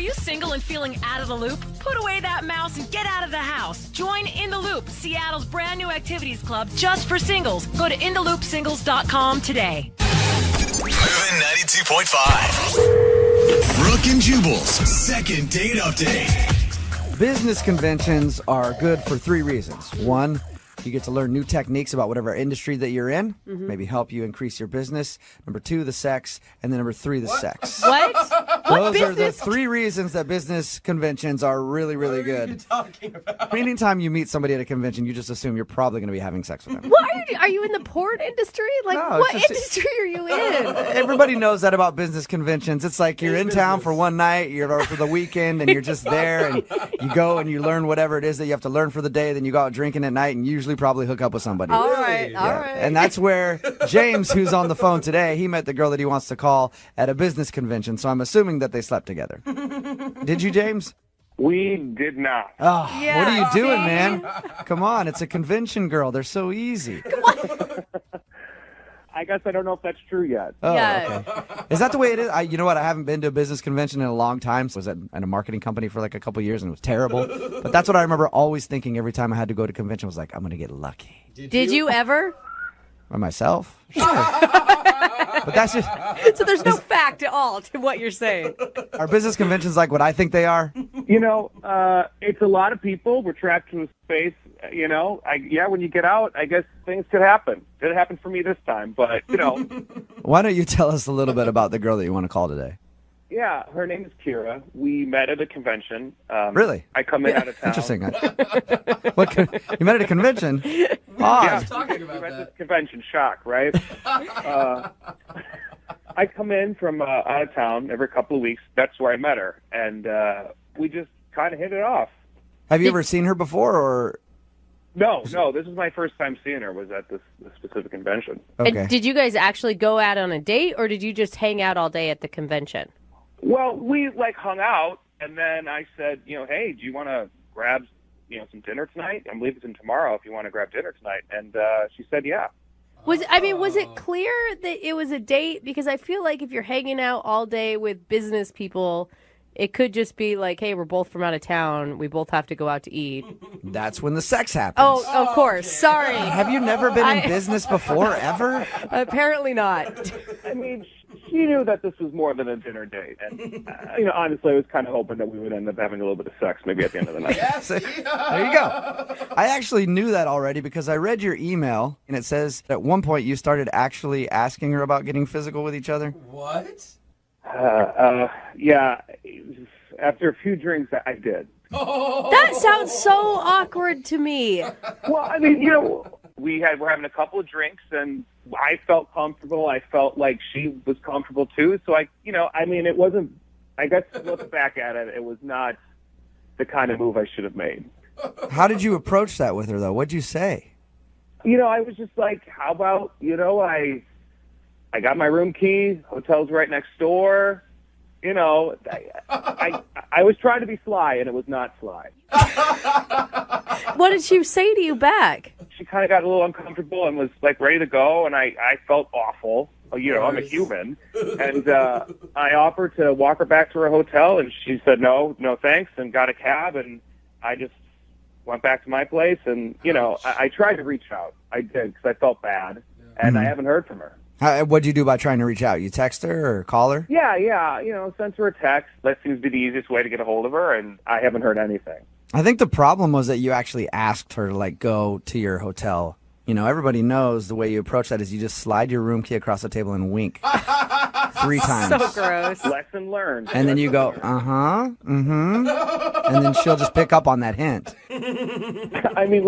you single and feeling out of the loop? Put away that mouse and get out of the house. Join In the Loop, Seattle's brand new activities club just for singles. Go to intheloopsingles.com today. Moving 92.5. Brooke and Jubal's second date update. Business conventions are good for 3 reasons. 1, you get to learn new techniques about whatever industry that you're in, maybe help you increase your business. Number 2, the sex. And then number 3, the sex. What? Those are the 3 reasons that business conventions are really, really good. What are you talking about? Anytime you meet somebody at a convention, you just assume you're probably going to be having sex with them. What are you in the porn industry? Like, No, what it's just- industry are you in? Everybody knows that about business conventions. It's like you're in town for one night, you're for the weekend, and you're just there, and you go and you learn whatever it is that you have to learn for the day. Then you go out drinking at night and usually probably hook up with somebody. All right. And that's where James, who's on the phone today, he met the girl that he wants to call at a business convention. So I'm assuming that they slept together. Did you, James? We did not. Oh, Yeah, what are you doing, see? man? Come on, it's a convention girl. They're so easy. I guess I don't know if that's true yet. Oh, Yeah. okay. Is that the way it is? You know what? I haven't been to a business convention in a long time. So I was at a marketing company for like a couple years, and it was terrible. But that's what I remember always thinking every time I had to go to convention was like, I'm going to get lucky. Did you ever? By myself? Sure. But that's just, So there's no fact at all to what you're saying. are business conventions like what I think they are? You know, it's a lot of people. We're trapped in a space. You know, when you get out, I guess things could happen. It happened for me this time, but you know, Why don't you tell us a little bit about the girl that you want to call today? yeah. Her name is Kira. We met at a convention. Really? I come in out of town. Interesting. You met at a convention? Yeah, Odd. Talking we about met at that. this convention. Shock, right? I come in from out of town every couple of weeks. That's where I met her, and we just kind of hit it off. Have you ever seen her before? Or No, this is my first time seeing her. Was at this specific convention. okay. And did you guys actually go out on a date, or did you just hang out all day at the convention? Well, we hung out, and then I said, hey, do you want to grab, some dinner tonight? I'm leaving tomorrow if you want to grab dinner tonight. And she said, yeah. Was it clear that it was a date? Because I feel like if you're hanging out all day with business people, it could just be like, hey, we're both from out of town. We both have to go out to eat. That's when the sex happens. Oh, of course. Sorry. Have you never been in business before, ever? Apparently not. I mean, she knew that this was more than a dinner date. And, honestly, I was kind of hoping that we would end up having a little bit of sex maybe at the end of the night. Yes. There you go. I actually knew that already because I read your email, and it says at one point you started actually asking her about getting physical with each other. What? Yeah, after a few drinks, I did. That sounds so awkward to me. Well, I mean, we're having a couple of drinks, and I felt comfortable. I felt like she was comfortable too. So it wasn't. I guess looking back at it, it was not the kind of move I should have made. How did you approach that with her, though? What'd you say? I was just like, how about I got my room key. Hotel's right next door. I was trying to be sly, and it was not sly. What did she say to you back? She kind of got a little uncomfortable and was like ready to go, and I felt awful. I'm a human. And I offered to walk her back to her hotel, and she said no thanks, and got a cab, and I just went back to my place. And, I tried to reach out. I did, because I felt bad, and I haven't heard from her. What'd you do by trying to reach out? You text her or call her? Yeah, sent her a text. That seems to be the easiest way to get a hold of her, and I haven't heard anything. I think the problem was that you actually asked her to, go to your hotel. Everybody knows the way you approach that is you just slide your room key across the table and wink 3 times. So gross. Lesson learned. And then you go, uh-huh, mm-hmm. And then she'll just pick up on that hint. I mean,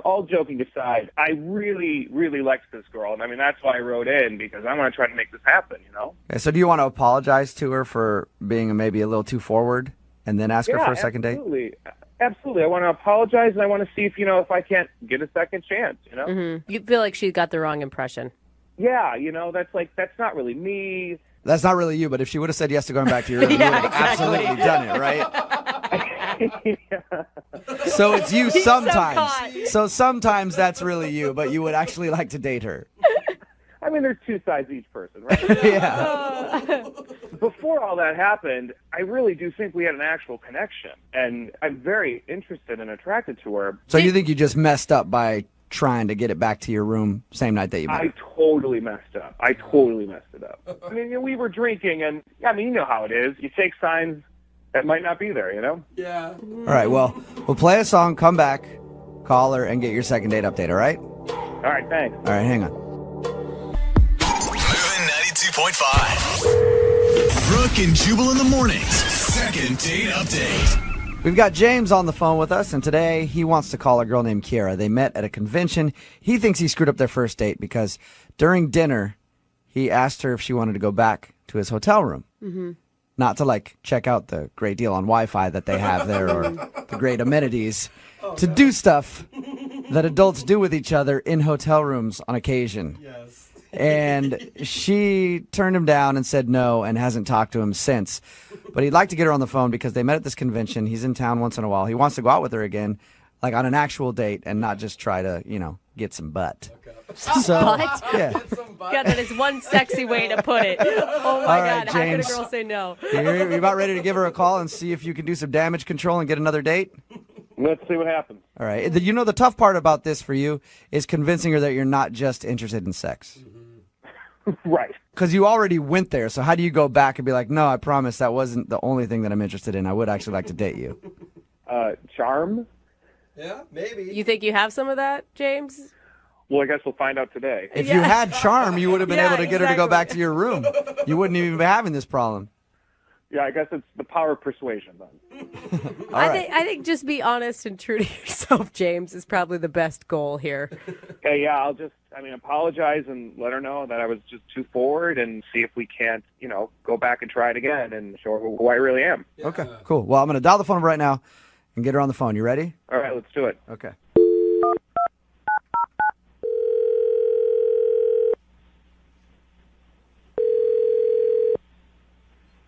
all joking aside, I really, really liked this girl. And, that's why I wrote in, because I want to try to make this happen, Okay, so do you want to apologize to her for being maybe a little too forward and then ask her for a second date? Absolutely. I want to apologize, and I want to see if I can't get a second chance, You feel like she got the wrong impression. Yeah, that's not really me. That's not really you, but if she would have said yes to going back to your room, you would have absolutely done it, right? Yeah. So it's you so sometimes. caught. So sometimes that's really you, but you would actually like to date her. mean, there's two sides to each person, right? Yeah. Before all that happened, I really do think we had an actual connection, and I'm very interested and attracted to her. So you think you just messed up by trying to get it back to your room same night that you met? I totally messed up. I totally messed it up. I mean, we were drinking, and I mean, you know how it is. You take signs that might not be there, you know? Yeah. All right, well, we'll play a song, come back, call her, and get your second date update, all right? All right, thanks. All right, hang on. Moving 92.5. Brooke and Jubal in the mornings. Second date update. We've got James on the phone with us, and today he wants to call a girl named Kiera. They met at a convention. He thinks he screwed up their first date because during dinner, he asked her if she wanted to go back to his hotel room. Mm-hmm. Not to, like, check out the great deal on Wi-Fi that they have there or the great amenities. To do stuff that adults do with each other in hotel rooms on occasion. Yes. And she turned him down and said no and hasn't talked to him since. But he'd like to get her on the phone because they met at this convention. He's in town once in a while. He wants to go out with her again, like on an actual date and not just try to, get some butt. Okay. So, Butt? yeah. God, that is one sexy way to put it. Oh my All right, God, how could a James. girl say no? You're about ready to give her a call and see if you can do some damage control and get another date? Let's see what happens. All right. The tough part about this for you is convincing her that you're not just interested in sex. Right. Because you already went there, so how do you go back and be like, no, I promise that wasn't the only thing that I'm interested in. I would actually like to date you. Charm? Yeah, maybe. You think you have some of that, James? Well, I guess we'll find out today. If you had charm, you would have been Yeah, able to get her to go exactly. back to your room. You wouldn't even be having this problem. Yeah, I guess it's the power of persuasion then. I think just be honest and true to yourself, James, is probably the best goal here. Okay, yeah, I'll just, apologize and let her know that I was just too forward and see if we can't, go back and try it again and show her who I really am. Okay, cool. Well, I'm going to dial the phone right now and get her on the phone. You ready? All right, let's do it. Okay.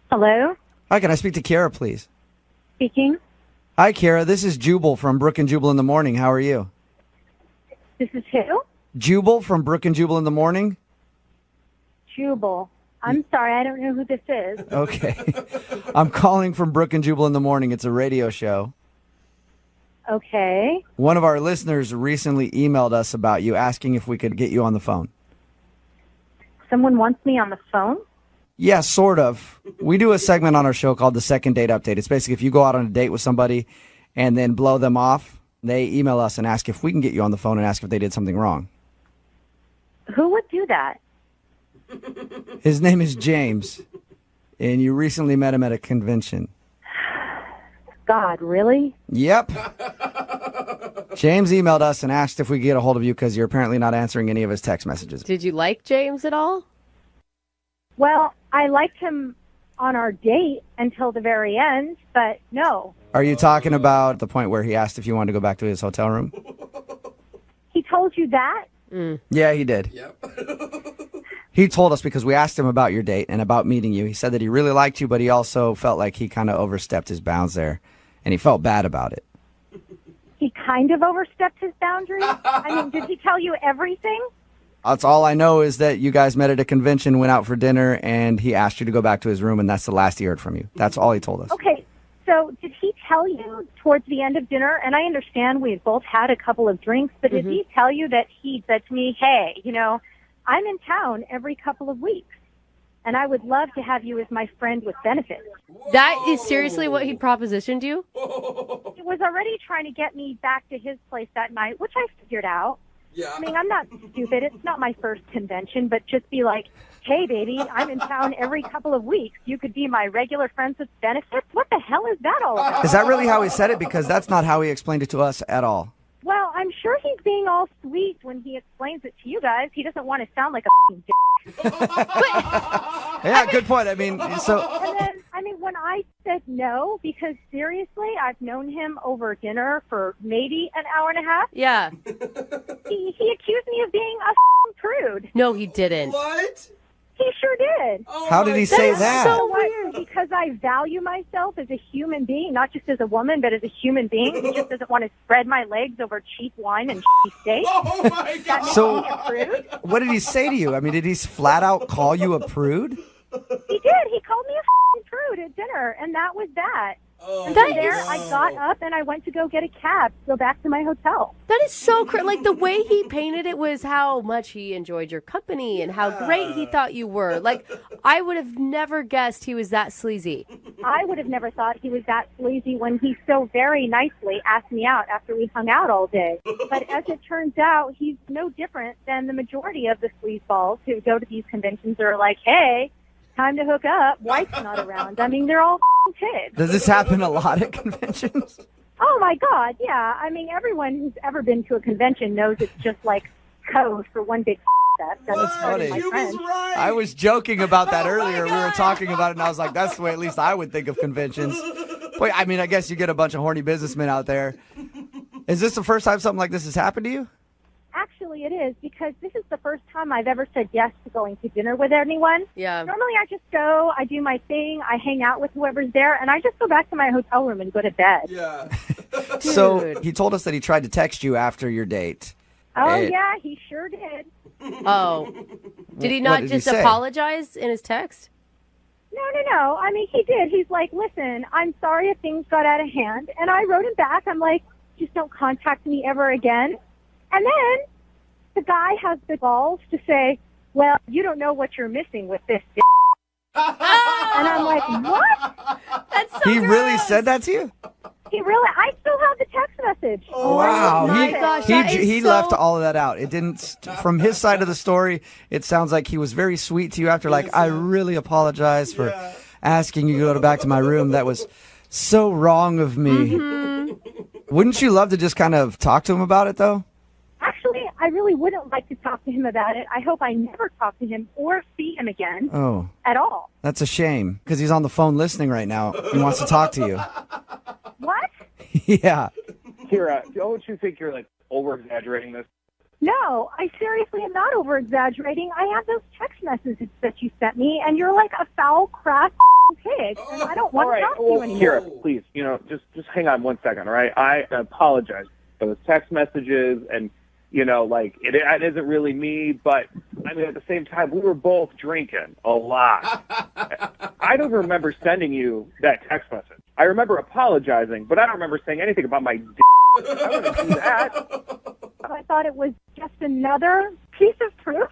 Hello, Hi, can I speak to Kiera, please? speaking. Hi, Kiera. This is Jubal from Brooke and Jubal in the Morning. How are you? This is who? Jubal from Brooke and Jubal in the Morning? Jubal. I'm sorry, I don't know who this is. Okay. I'm calling from Brooke and Jubal in the Morning. It's a radio show. Okay. One of our listeners recently emailed us about you, asking if we could get you on the phone. Someone wants me on the phone? Yeah, sort of. We do a segment on our show called the Second Date Update. It's basically if you go out on a date with somebody and then blow them off, they email us and ask if we can get you on the phone and ask if they did something wrong. Who would do that? His name is James, and you recently met him at a convention. God, really? Yep. James emailed us and asked if we could get a hold of you because you're apparently not answering any of his text messages. Did you like James at all? Well, I liked him on our date until the very end, but no. Are you talking about the point where he asked if you wanted to go back to his hotel room? He told you that? Yeah, he did. Yep. He told us because we asked him about your date and about meeting you. He said that he really liked you, but he also felt like he kind of overstepped his bounds there, and he felt bad about it. He kind of overstepped his boundaries? I mean, did he tell you everything? That's all I know is that you guys met at a convention, went out for dinner, and he asked you to go back to his room, and that's the last he heard from you. That's all he told us. Okay, so did he tell you towards the end of dinner, and I understand we had both had a couple of drinks, but did he tell you that he said to me, hey, I'm in town every couple of weeks, and I would love to have you as my friend with benefits? That is seriously what he propositioned you? He was already trying to get me back to his place that night, which I figured out. Yeah. I mean, I'm not stupid. It's not my first convention, but just be like, hey, baby, I'm in town every couple of weeks. You could be my regular friends with benefits? What the hell is that all about? Is that really how he said it? Because that's not how he explained it to us at all. Well, I'm sure he's being all sweet when he explains it to you guys. He doesn't want to sound like a f***ing dick. Yeah, good point. I mean, so And then, when I said no, because seriously, I've known him over dinner for maybe an hour and a half, Yeah. he accused me of being a f***ing prude. No, he didn't. What? He sure did. How did he say that? so What? Because I value myself as a human being, not just as a woman, but as a human being. He just doesn't want to spread my legs over cheap wine and steak. Oh my God. That makes So- me a prude. What did he say to you? I mean, did he flat out call you a prude? He did. He called me a prude at dinner, and that was that. And That from there, is- I got up and I went to go get a cab to go back to my hotel. That is so like the way he painted it was how much he enjoyed your company and how great he thought you were. Like, I would have never guessed he was that sleazy. I would have never thought he was that sleazy when he so very nicely asked me out after we hung out all day. But as it turns out, he's no different than the majority of the sleazeballs who go to these conventions and are like, hey, time to hook up. Wife's not around. I mean, they're all kids. Does this happen a lot at conventions? Oh, my God, yeah. I mean, everyone who's ever been to a convention knows it's just like code for one big fest. That's funny. My Jubal's friends. right. I was joking about that Oh my earlier. We were God. talking about it, and I was like, that's the way at least I would think of conventions. Wait, I mean, I guess you get a bunch of horny businessmen out there. Is this the first time something like this has happened to you? Actually, it is, because this is the first time I've ever said yes to going to dinner with anyone. Yeah. Normally, I just go, I do my thing, I hang out with whoever's there, and I just go back to my hotel room and go to bed. Yeah. So Dude. he told us that he tried to text you after your date. Oh, Hey. yeah, he sure did. Oh. Did he What not did he just say? apologize in his text? No. I mean, he did. He's like, listen, I'm sorry if things got out of hand. And I wrote him back. I'm like, just don't contact me ever again. And then the guy has the balls to say, well, you don't know what you're missing with this. And I'm like, what? That's so He really gross. said that to you? He really, I still have the text message. Wow. my He, gosh, he, that is he so- left all of that out. It didn't, from his side of the story, it sounds like he was very sweet to you after, like, I really apologize for asking you to go back to my room. That was so wrong of me. Wouldn't you love to just kind of talk to him about it, though? Actually, I really wouldn't like to talk to him about it. I hope I never talk to him or see him again Oh, at all. that's a shame, because he's on the phone listening right now. He wants to talk to you. What? Yeah. Kira, don't you think you're like over exaggerating this? No, I seriously am not over exaggerating. I have those text messages that you sent me, and you're like a foul, crass pig, and I don't want All right, to talk to you well, anymore. Kira, please, just hang on 1 second, all right? I apologize for those text messages, and like it isn't really me, but I mean at the same time we were both drinking a lot. I don't remember sending you that text message. I remember apologizing, but I don't remember saying anything about my. I wouldn't do that. I thought it was just another piece of proof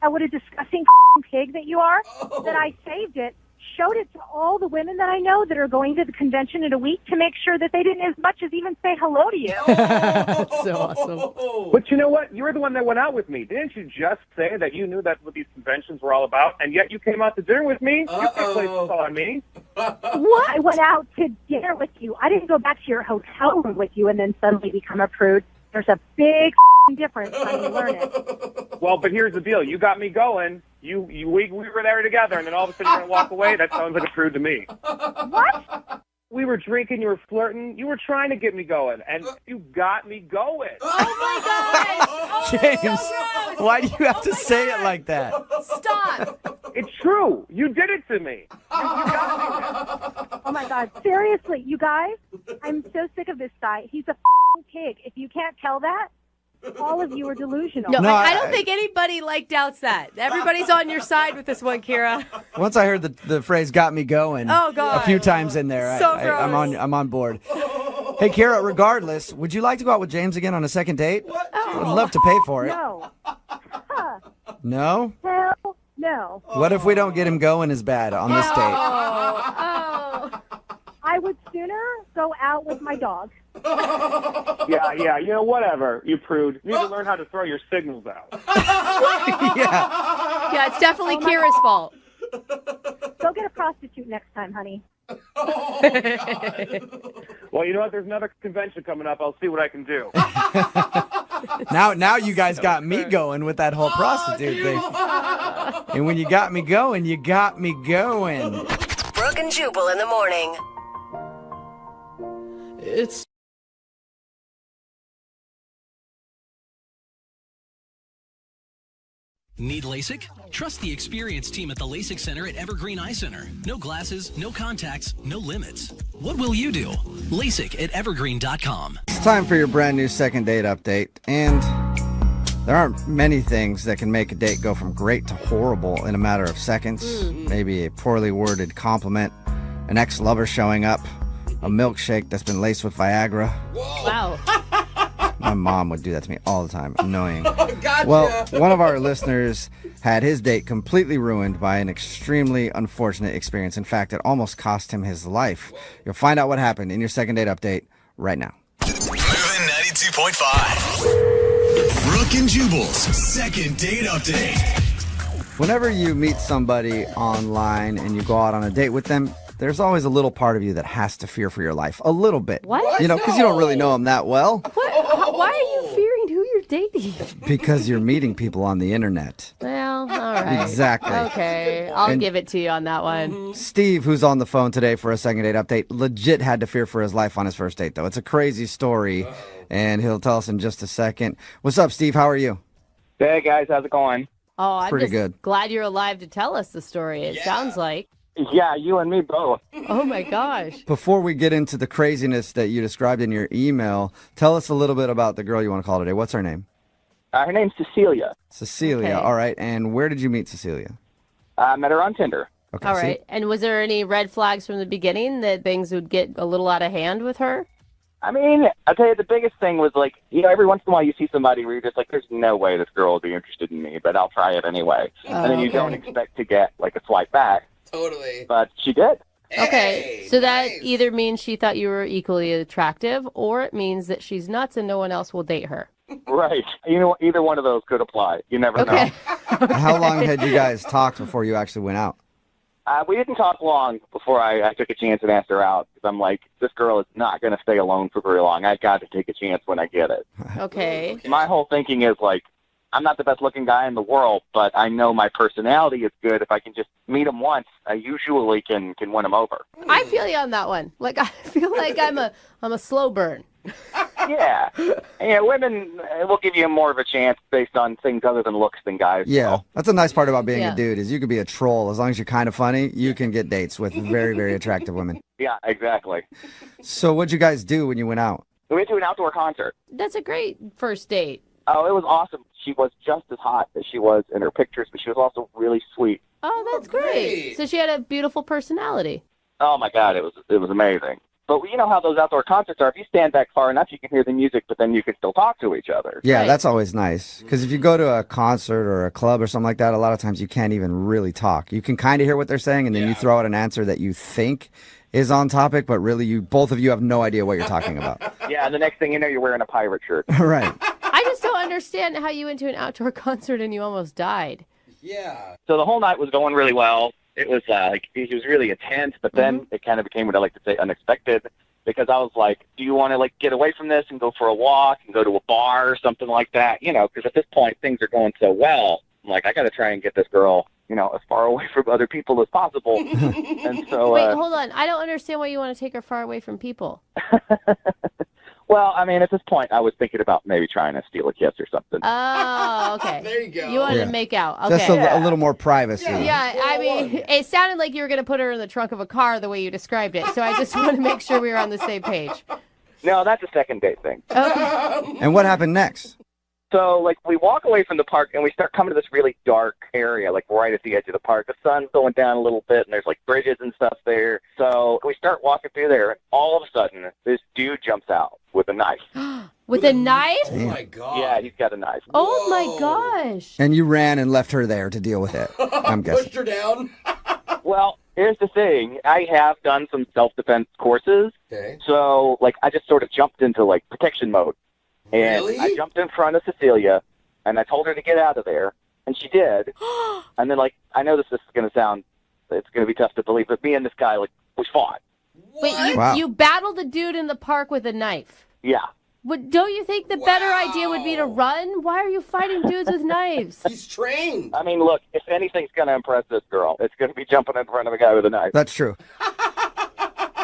of what a disgusting pig that you are, that I saved it, showed it to all the women that I know that are going to the convention in a week to make sure that they didn't as much as even say hello to you. That's so awesome. But you know what? You were the one that went out with me. Didn't you just say that you knew that's what these conventions were all about, and yet you came out to dinner with me? You can't place this all on me. What? I went out to dinner with you. I didn't go back to your hotel room with you and then suddenly become a prude. There's a big difference. I mean, learn it. Well, but here's the deal. You got me going. We were there together, and then all of a sudden you're going to walk away? That sounds like a prude to me. What? We were drinking, you were flirting, you were trying to get me going, and you got me going. Oh my gosh. Oh, James, that's so gross. why do you have to my say God. it like that? Stop. It's true. You did it to me. You got me. Oh my God. Seriously, you guys, I'm so sick of this guy. He's a pig. If you can't tell that, all of you are delusional. No, No, I I- don't think anybody doubts that. Everybody's on your side with this one, Kira. Once I heard the phrase "got me going" Oh, God. a few times in there, So I'm on board. Hey, Kara, regardless, would you like to go out with James again on a second date? I'd love to pay for it. No. Huh. No? Hell no. What if we don't get him going as bad on this date? Oh. I would sooner go out with my dog. Yeah, whatever, you prude. You need to learn how to throw your signals out. Yeah. Yeah, it's definitely Kira's fault. Go get a prostitute next time, honey. Well, you know what? There's another convention coming up. I'll see what I can do. Now you guys got me going with that whole prostitute thing. And when you got me going, you got me going. Brooke and Jubal in the morning. It's Need LASIK? Trust the experienced team at the LASIK Center at Evergreen Eye Center. No glasses, no contacts, no limits. What will you do? LASIK at evergreen.com. It's time for your brand new second date update. And there aren't many things that can make a date go from great to horrible in a matter of seconds. Maybe a poorly worded compliment, an ex-lover showing up, a milkshake that's been laced with Viagra. Wow. My mom would do that to me all the time. Annoying. Gotcha. Well, one of our listeners had his date completely ruined by an extremely unfortunate experience. In fact, it almost cost him his life. You'll find out what happened in your second date update right now. Moving 92.5. Brooke and Jubal's second date update. Whenever you meet somebody online and you go out on a date with them, there's always a little part of you that has to fear for your life. A little bit. What? You know, because you don't really know them that well. What? Why are you fearing who you're dating? Because you're meeting people on the internet. Well, all right. Exactly. Okay, I'll And- give it to you on that one. Steve, who's on the phone today for a second date update, legit had to fear for his life on his first date, though. It's a crazy story, and he'll tell us in just a second. What's up, Steve? How are you? Hey guys, how's it going? Oh, I'm Pretty just good. glad you're alive to tell us the story. It sounds like. Yeah, you and me both. Oh my gosh. Before we get into the craziness that you described in your email, tell us a little bit about the girl you want to call today. What's her name? Her name's Cecilia. Cecilia. Okay. All right. And where did you meet Cecilia? I met her on Tinder. Okay. All see? right. And was there any red flags from the beginning that things would get a little out of hand with her? I mean, I'll tell you, the biggest thing was like, every once in a while you see somebody where you're just like, there's no way this girl will be interested in me, but I'll try it anyway. And then you don't expect to get like a swipe back. Totally. But she did. Okay. Hey, So that nice. either means she thought you were equally attractive, or it means that she's nuts and no one else will date her. Right. Either one of those could apply. You never Okay. know. How long had you guys talked before you actually went out? We didn't talk long before I took a chance and asked her out because I'm like, this girl is not going to stay alone for very long. I got to take a chance when I get it. Okay. My whole thinking is like, I'm not the best looking guy in the world, but I know my personality is good. If I can just meet him once, I usually can win him over. I feel you on that one. Like I feel like I'm a slow burn. Yeah. Women will give you more of a chance based on things other than looks than guys. Yeah. That's a nice part about being Yeah. a dude is you could be a troll. As long as you're kind of funny, you can get dates with very, very attractive women. Yeah, exactly. So what'd you guys do when you went out? We went to an outdoor concert. That's a great first date. Oh, it was awesome. She was just as hot as she was in her pictures, but she was also really sweet. Oh, that's great. great. So she had a beautiful personality. Oh my God, it was amazing. But you know how those outdoor concerts are. If you stand back far enough, you can hear the music, but then you can still talk to each other. Yeah, Right. that's always nice. Because if you go to a concert or a club or something like that, a lot of times you can't even really talk. You can kind of hear what they're saying, and then you throw out an answer that you think is on topic, but really both of you have no idea what you're talking about. Yeah, and the next thing you know, you're wearing a pirate shirt. Right. I just don't understand how you went to an outdoor concert and you almost died. Yeah. So the whole night was going really well. It was it was really intense, but then it kind of became what I like to say unexpected, because I was like, do you want to get away from this and go for a walk and go to a bar or something like that? Because at this point things are going so well. I'm like, I got to try and get this girl, as far away from other people as possible. And so, Wait, hold on. I don't understand why you want to take her far away from people. well, I mean, at this point I was thinking about maybe trying to steal a kiss or something. Oh, okay. There you go. You wanted Yeah. to make out. Okay. Just a little more privacy. Yeah, I mean, it sounded like you were going to put her in the trunk of a car the way you described it. So I just want to make sure we were on the same page. No, that's a second date thing. Okay. And what happened next? So, we walk away from the park, and we start coming to this really dark area, right at the edge of the park. The sun's going down a little bit, and there's, bridges and stuff there. So we start walking through there, and all of a sudden, this dude jumps out with a knife. With a knife? Oh my God. Yeah, he's got a knife. Oh my Whoa. gosh. And you ran and left her there to deal with it, I'm guessing. Pushed her down. Well, here's the thing. I have done some self-defense courses. Okay. So, I just sort of jumped into, protection mode. And Really? I jumped in front of Cecilia, and I told her to get out of there, and she did. And then, I know this is going to sound, it's going to be tough to believe, but me and this guy, we fought. Wait, Wow. you battled a dude in the park with a knife. Yeah. Don't you think the better idea would be to run? Why are you fighting dudes with knives? He's trained. I mean, look, if anything's going to impress this girl, it's going to be jumping in front of a guy with a knife. That's true.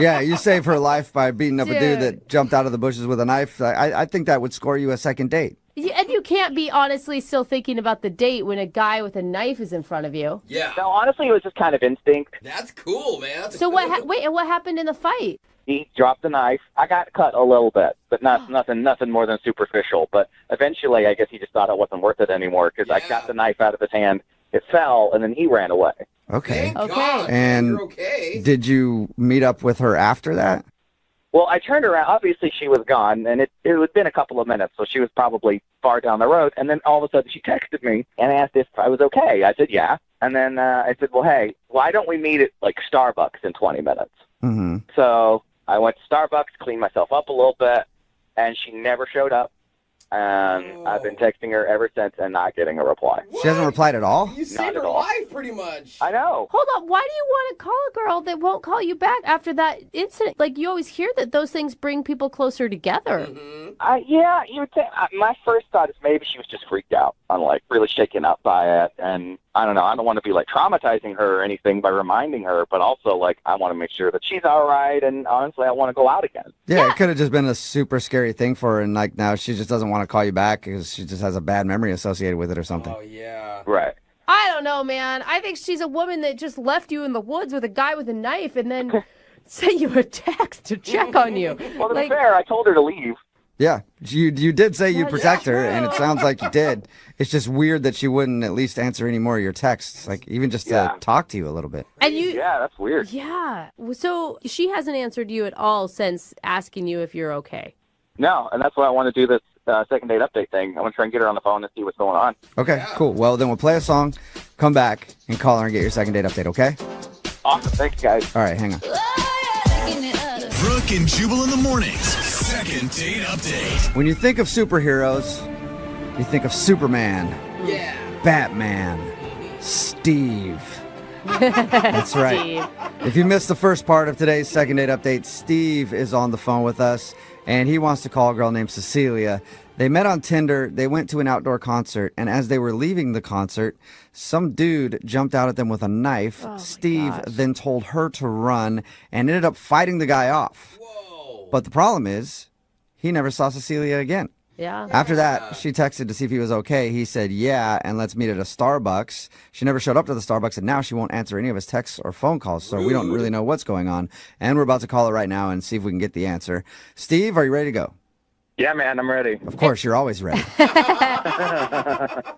Yeah, you saved her life by beating up a dude Dude. that jumped out of the bushes with a knife. I think that would score you a second date. And you you can't be honestly still thinking about the date when a guy with a knife is in front of you. Yeah. No, honestly, it was just kind of instinct. That's cool, man. So wait, and what happened in the fight? He dropped the knife. I got cut a little bit, but nothing more than superficial. But eventually, I guess he just thought it wasn't worth it anymore because I got the knife out of his hand. It fell, and then he ran away. Okay. Thank God, And you're okay. did you meet up with her after that? Well, I turned around. Obviously, she was gone, and it had been a couple of minutes, so she was probably far down the road. And then all of a sudden, she texted me and asked if I was okay. I said, yeah. And then I said, well, hey, why don't we meet at, like, Starbucks in 20 minutes? Mm-hmm. So I went to Starbucks, cleaned myself up a little bit, and she never showed up. And I've been texting her ever since and not getting a reply. She hasn't replied at all? You saved her at all. life, pretty much. I know. Hold on, why do you want to call a girl that won't call you back after that incident? Like, you always hear that those things bring people closer together. Yeah, you would think. My first thought is maybe she was just freaked out. I'm like really shaken up by it, and I don't know. I don't want to be like traumatizing her or anything by reminding her, but also like I want to make sure that she's all right. And honestly, I want to go out again. Yeah, it could have just been a super scary thing for her, and like now she just doesn't want to call you back because she just has a bad memory associated with it or something. Oh, yeah. Right. I don't know, man. I think she's a woman that just left you in the woods with a guy with a knife and then sent you a text to check on you. Well, to be fair, I told her to leave. Yeah, you did say you'd protect her, and it true. sounds like you did. It's just weird that she wouldn't at least answer any more of your texts, like even just to talk to you a little bit. And you, Yeah, that's weird. yeah. So she hasn't answered you at all since asking you if you're okay. No, and that's why I want to do this second date update thing. I want to try and get her on the phone and see what's going on. Okay, cool. Well, then we'll play a song, come back, and call her and get your second date update, okay? Awesome. Thanks, guys. All right, hang on. Brooke and Jubal in the mornings. Second date update. When you think of superheroes, you think of Superman, Yeah. Batman, Steve. That's right. Steve. If you missed the first part of today's second date update, Steve is on the phone with us, and he wants to call a girl named Cecilia. They met on Tinder, they went to an outdoor concert, and as they were leaving the concert, some dude jumped out at them with a knife. Steve then told her to run and ended up fighting the guy off. Whoa. But the problem is, he never saw Cecilia again. Yeah. After that, she texted to see if he was okay. He said, yeah, and let's meet at a Starbucks. She never showed up to the Starbucks, and now she won't answer any of his texts or phone calls, so we don't really know what's going on. And we're about to call her right now and see if we can get the answer. Steve, are you ready to go? Yeah, man, I'm ready. Of course, you're always ready.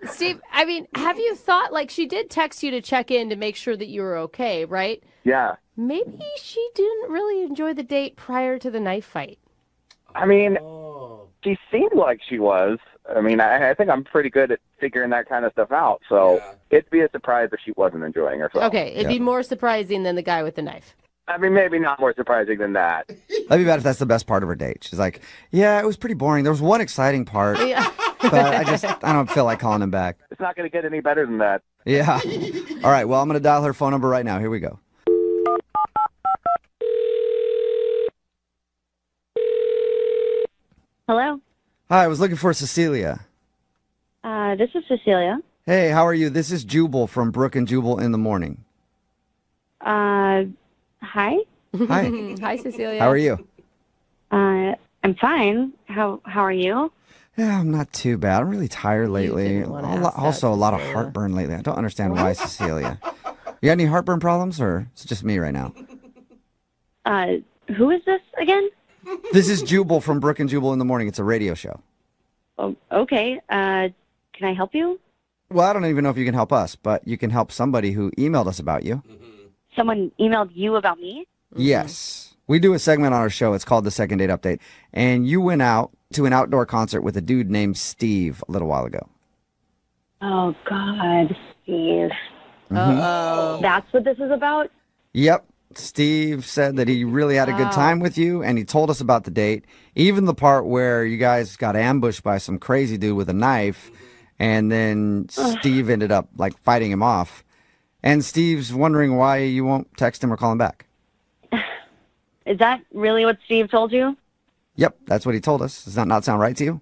Steve, I mean, have you thought, like, she did text you to check in to make sure that you were okay, right? Yeah. Maybe she didn't really enjoy the date prior to the knife fight. I mean, she seemed like she was. I mean, I think I'm pretty good at figuring that kind of stuff out. So it'd be a surprise if she wasn't enjoying herself. Okay, it'd be more surprising than the guy with the knife. I mean, maybe not more surprising than that. That'd be bad if that's the best part of her date. She's like, yeah, it was pretty boring. There was one exciting part, Yeah. but I don't feel like calling him back. It's not going to get any better than that. Yeah. All right, well, I'm going to dial her phone number right now. Here we go. Hello. Hi, I was looking for Cecilia. This is Cecilia. Hey, how are you? This is Jubal from Brooke and Jubal in the morning. Hi. Hi. Hi, Cecilia. How are you? I'm fine. How are you? Yeah, I'm not too bad. I'm really tired lately. didn't wanna ask that, Also, a lot of Cecilia. heartburn lately. I don't understand why, Cecilia. You got any heartburn problems, or it's just me right now? Who is this again? This is Jubal from Brooke and Jubal in the morning. It's a radio show. Oh, okay. Can I help you? Well, I don't even know if you can help us, but you can help somebody who emailed us about you. Someone emailed you about me? Yes. We do a segment on our show. It's called the Second Date Update. And you went out to an outdoor concert with a dude named Steve a little while ago. Oh, God, Steve. Uh-oh. That's what this is about? Yep. Steve said that he really had a good time with you, and he told us about the date, even the part where you guys got ambushed by some crazy dude with a knife, and then Steve ended up, like, fighting him off. And Steve's wondering why you won't text him or call him back. Is that really what Steve told you? Yep, that's what he told us. Does that not sound right to you?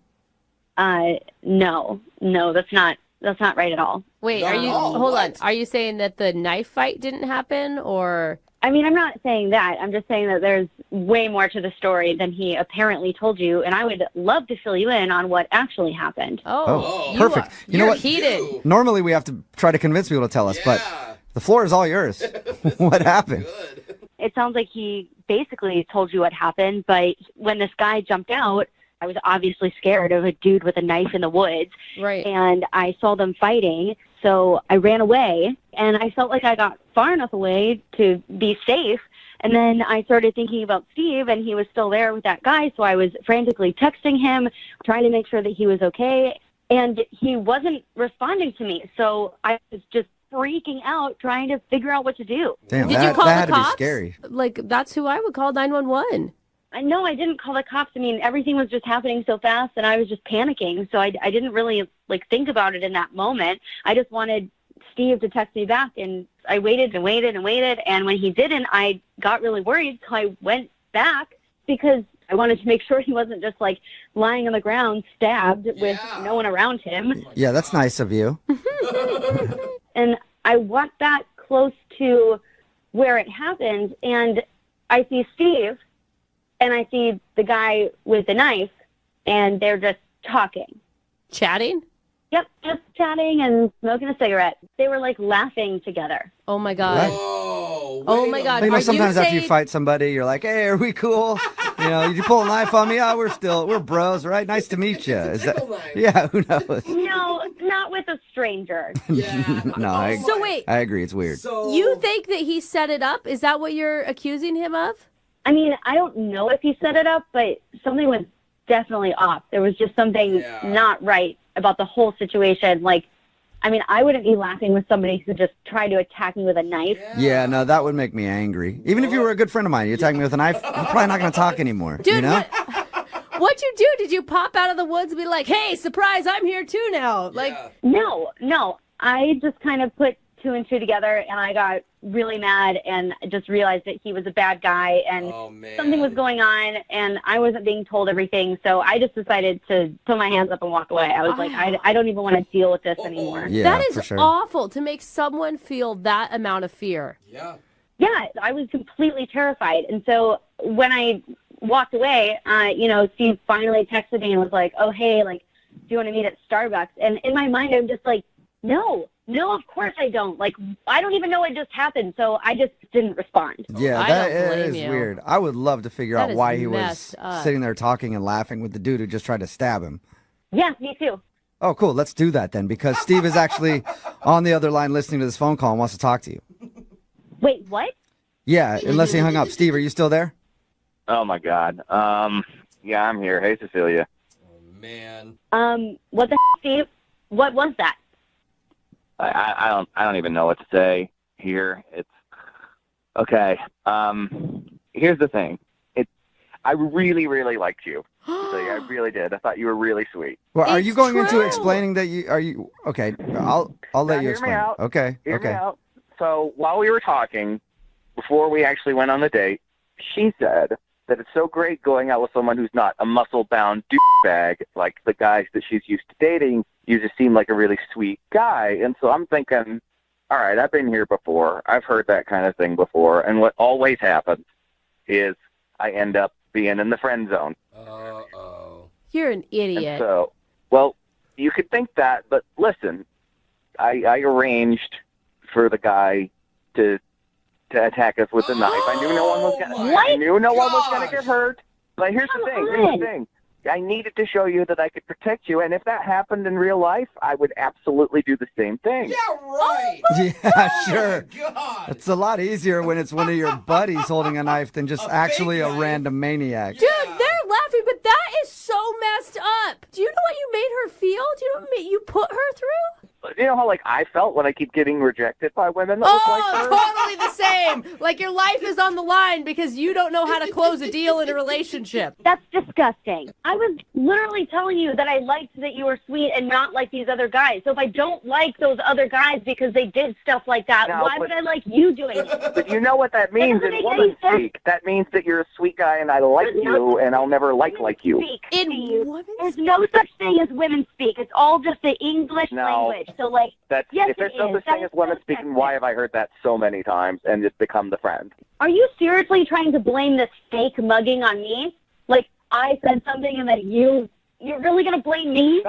No, that's not right at all. Wait, Not are at you, all. hold on, What? are you saying that the knife fight didn't happen, or I mean, I'm not saying that. I'm just saying that there's way more to the story than he apparently told you, and I would love to fill you in on what actually happened. Oh, perfect. You know you're what? heated. Normally we have to try to convince people to tell us, but the floor is all yours. What happened? It sounds like he basically told you what happened, but when this guy jumped out, I was obviously scared of a dude with a knife in the woods. Right. And I saw them fighting, so I ran away, and I felt like I got far enough away to be safe. And then I started thinking about Steve, and he was still there with that guy, so I was frantically texting him, trying to make sure that he was okay, and he wasn't responding to me. So I was just freaking out, trying to figure out what to do. Damn, Did you call that the had to cops? be scary. Like, that's who I would call 911. No, I didn't call the cops. I mean, everything was just happening so fast, and I was just panicking. So I didn't really think about it in that moment. I just wanted Steve to text me back, and I waited and waited and waited. And when he didn't, I got really worried. So I went back because I wanted to make sure he wasn't just lying on the ground, stabbed with no one around him. Yeah, that's nice of you. And I walked back close to where it happened, and I see Steve, and I see the guy with the knife, and they're just talking. Chatting? Yep, just chatting and smoking a cigarette. They were laughing together. Oh my God. Oh my God. You know, Are sometimes after you saying- fight somebody, you're like, "Hey, are we cool? You know, did you pull a knife on me? Oh, we're bros, right? Nice to meet you." Is that? Yeah, who knows? No, not with a stranger. No, So wait. I agree. It's weird. You think that he set it up? Is that what you're accusing him of? I mean, I don't know if he set it up, but something was definitely off. There was just something not right about the whole situation. I mean, I wouldn't be laughing with somebody who just tried to attack me with a knife. Yeah, no, that would make me angry. Even if you were a good friend of mine, you attack me with a knife, I'm probably not going to talk anymore. Dude, you know? What'd you do? Did you pop out of the woods and be like, "Hey, surprise, I'm here too now"? No. I just kind of put two and two together, and I got really mad and just realized that he was a bad guy, and something was going on, and I wasn't being told everything. So I just decided to put my hands up and walk away. I was like, I don't even want to deal with this anymore. Yeah, that is for sure. awful to make someone feel that amount of fear. Yeah, I was completely terrified. And so when I walked away, Steve finally texted me and was like, "Oh, hey, do you want to meet at Starbucks?" And in my mind, I'm just like, no, of course I don't. I don't even know what just happened. So I just didn't respond. Yeah, I that don't blame is you. weird. I would love to figure That out is why he was messed up. sitting there talking and laughing with the dude who just tried to stab him. Yeah, me too. Oh, cool. Let's do that then, because Steve is actually on the other line listening to this phone call and wants to talk to you. Wait, what? Yeah, unless he hung up. Steve, are you still there? Oh my God. Yeah, I'm here. Hey, Cecilia. Man. What the Steve? What was that? I don't even know what to say here. It's okay. Here's the thing. I really, really liked you. Cecilia. I really did. I thought you were really sweet. Well, are It's you going into true. explaining that you okay? I'll let Now, you hear me explain. out. Okay. Hear okay. me out. So while we were talking, before we actually went on the date, she said that it's so great going out with someone who's not a muscle-bound douchebag like the guys that she's used to dating. You just seem like a really sweet guy. And so I'm thinking, all right, I've been here before. I've heard that kind of thing before. And what always happens is I end up being in the friend zone. Uh-oh. You're an idiot. And so, well, you could think that, but listen, I arranged for the guy to attack us with a knife. I knew no one was gonna. I knew no one was gonna get hurt. But here's the thing. I needed to show you that I could protect you, and if that happened in real life, I would absolutely do the same thing. Yeah, right. Yeah, sure. God. It's a lot easier when it's one of your buddies holding a knife than just actually a random maniac. Dude, they're laughing, but that is so messed up. Do you know what you made her feel? Do you know what you put her through? You know how I felt when I keep getting rejected by women that look like her? Totally the same. Like your life is on the line because you don't know how to close a deal in a relationship. That's disgusting. I was literally telling you that I liked that you were sweet and not like these other guys. So if I don't like those other guys because they did stuff like that, No, why but- would I like you doing it? But you know what that means doesn't in make woman any sense. speak. That means that you're a sweet guy and I like you and I'll never like you. Speak, In Steve. women's There's no such thing as women speak. It's all just the English No. language. So That's yes, if there's it no is. such thing That as is women so speaking, sexist. why have I heard that so many times and it's become the friend? Are you seriously trying to blame this fake mugging on me? Like, I said something and that you're really going to blame me?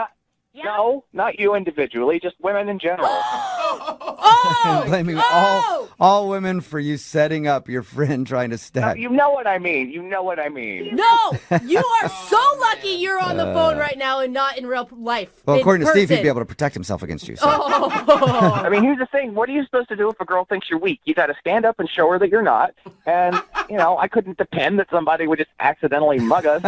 No, not you individually, just women in general. Blaming all women for you setting up your friend trying to stab. You know what I mean. You know what I mean. No, you are so lucky you're on the phone right now and not in real life. Well, according to Steve, he'd person. be able to protect himself against you. So. I mean, here's the thing. What are you supposed to do if a girl thinks you're weak? You got to stand up and show her that you're not. And, I couldn't depend that somebody would just accidentally mug us.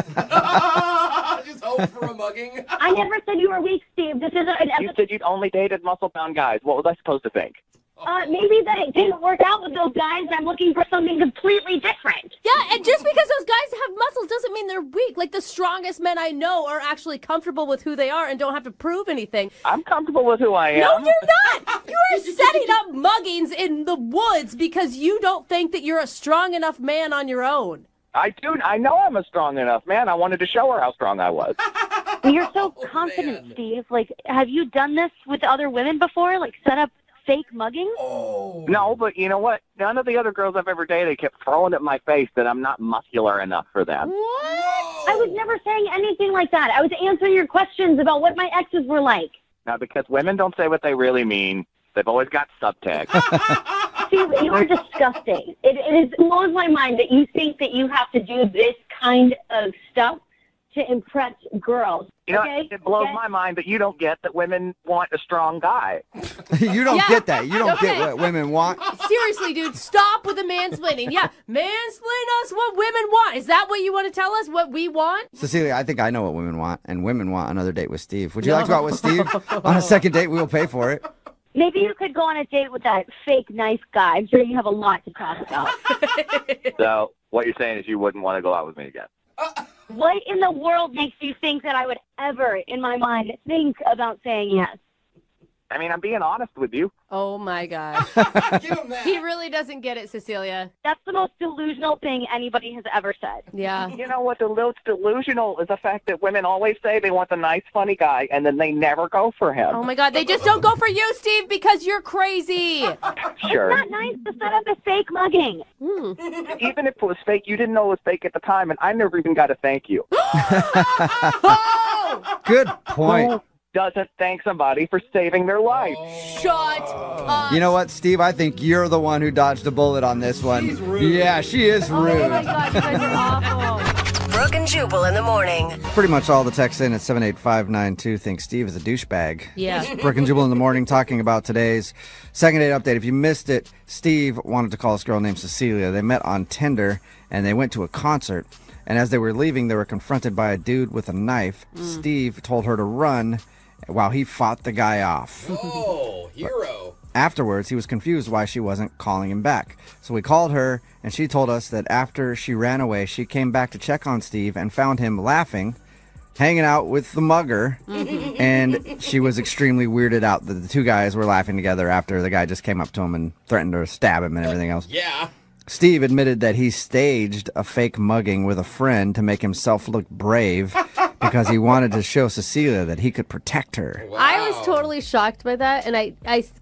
Just hope for a mugging. I never said you were weak, Steve. This is You said you'd only dated muscle-bound guys. What was I supposed to think? maybe that it didn't work out with those guys. I'm looking for something completely different. Yeah, and just because those guys have muscles doesn't mean they're weak. Like, the strongest men I know are actually comfortable with who they are and don't have to prove anything. I'm comfortable with who I am. No, you're not. You are setting up muggings in the woods because you don't think that you're a strong enough man on your own. I do. I know I'm a strong enough man. I wanted to show her how strong I was. You're so confident, Steve. Like, have you done this with other women before? Like, set up fake mugging? Oh. No, but you know what? None of the other girls I've ever dated kept throwing at my face that I'm not muscular enough for them. What? I was never saying anything like that. I was answering your questions about what my exes were like. Now, because women don't say what they really mean, they've always got subtext. Steve, you are disgusting. It blows my mind that you think that you have to do this kind of stuff to impress girls. You know, it blows my mind that you don't get that women want a strong guy. You don't get that. You don't get what women want. Seriously, dude, stop with the mansplaining. Yeah, mansplain us what women want. Is that what you want to tell us, what we want? Cecilia, I think I know what women want, and women want another date with Steve. Would you like to go out with Steve? On a second date, we'll pay for it. Maybe you could go on a date with that fake nice guy. I'm sure you have a lot to talk about. So what you're saying is you wouldn't want to go out with me again. What in the world makes you think that I would ever, in my mind, think about saying yes? I mean, I'm being honest with you. Oh, my gosh. Give him that. He really doesn't get it, Cecilia. That's the most delusional thing anybody has ever said. Yeah. You know what's delusional is the fact that women always say they want the nice, funny guy, and then they never go for him. Oh, my God. They just don't go for you, Steve, because you're crazy. Sure. It's not nice to set up a fake mugging. Even if it was fake, you didn't know it was fake at the time, and I never even got to thank you. Good point. Who doesn't thank somebody for saving their life? Shut up. You know what, Steve? I think you're the one who dodged a bullet on this one. She's rude. Yeah, she is rude. Oh, my God. You guys are awful. Brooke and Jubal in the morning. Pretty much all the texts in at 78592 think Steve is a douchebag. Yeah. Brooke and Jubal in the morning talking about today's second date update. If you missed it, Steve wanted to call this girl named Cecilia. They met on Tinder, and they went to a concert. And as they were leaving, they were confronted by a dude with a knife. Steve told her to run while he fought the guy off. Oh, hero. Afterwards, he was confused why she wasn't calling him back. So we called her, and she told us that after she ran away, she came back to check on Steve and found him laughing, hanging out with the mugger, and she was extremely weirded out that the two guys were laughing together after the guy just came up to him and threatened to stab him and everything else. Yeah. Steve admitted that he staged a fake mugging with a friend to make himself look brave because he wanted to show Cecilia that he could protect her. Wow. I was totally shocked by that, and I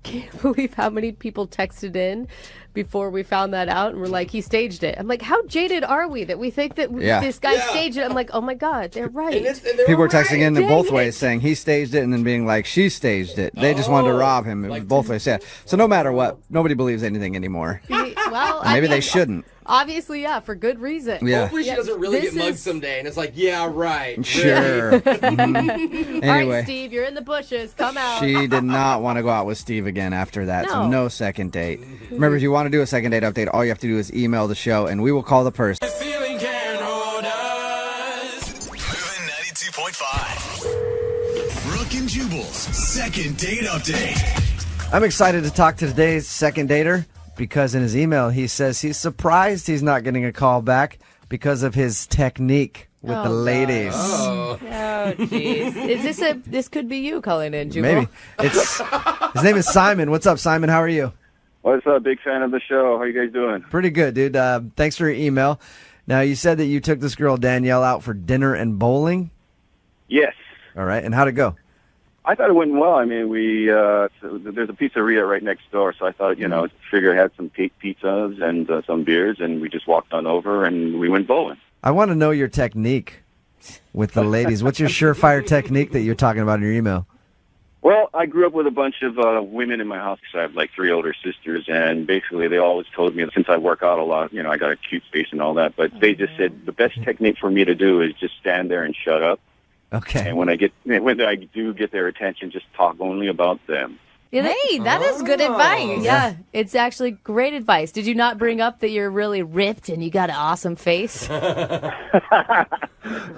can't believe how many people texted in before we found that out and were like, he staged it. I'm like, how jaded are we that we think that this guy staged it? I'm like, oh my God, they're right. People were texting in Dang both it. ways saying he staged it and then being like, she staged it. They just wanted to rob him. It was both ways. Yeah. So no matter what, nobody believes anything anymore. Well, And maybe they shouldn't. Obviously, yeah, for good reason. Yeah. Hopefully she doesn't really get mugged someday, and it's like, yeah, right. Sure. Mhm. All right, Anyway, Steve, you're in the bushes. Come out. she did not want to go out with Steve again after that. So no second date. Remember, if you want to do a second date update, all you have to do is email the show and we will call the person. Moving 92.5. Brooke and Jubal's second date update. I'm excited to talk to today's second dater because in his email he says he's surprised he's not getting a call back because of his technique with the ladies. Oh. Oh, jeez. Is this could be you calling in, Jubal? Maybe. His name is Simon. What's up, Simon? How are you? What's up? Big fan of the show. How you guys doing? Pretty good, dude. Thanks for your email. Now, you said that you took this girl, Danielle, out for dinner and bowling? Yes. All right. And how'd it go? I thought it went well. I mean, there's a pizzeria right next door, so I thought, figure I had some pizzas and some beers, and we just walked on over and we went bowling. I want to know your technique with the ladies. What's your surefire technique that you're talking about in your email? Well, I grew up with a bunch of women in my house. So I have like 3 older sisters, and basically they always told me, since I work out a lot, I got a cute face and all that, but they just said the best technique for me to do is just stand there and shut up. Okay. And when I do get their attention, just talk only about them. Hey, that is good advice. Yeah, it's actually great advice. Did you not bring up that you're really ripped and you got an awesome face?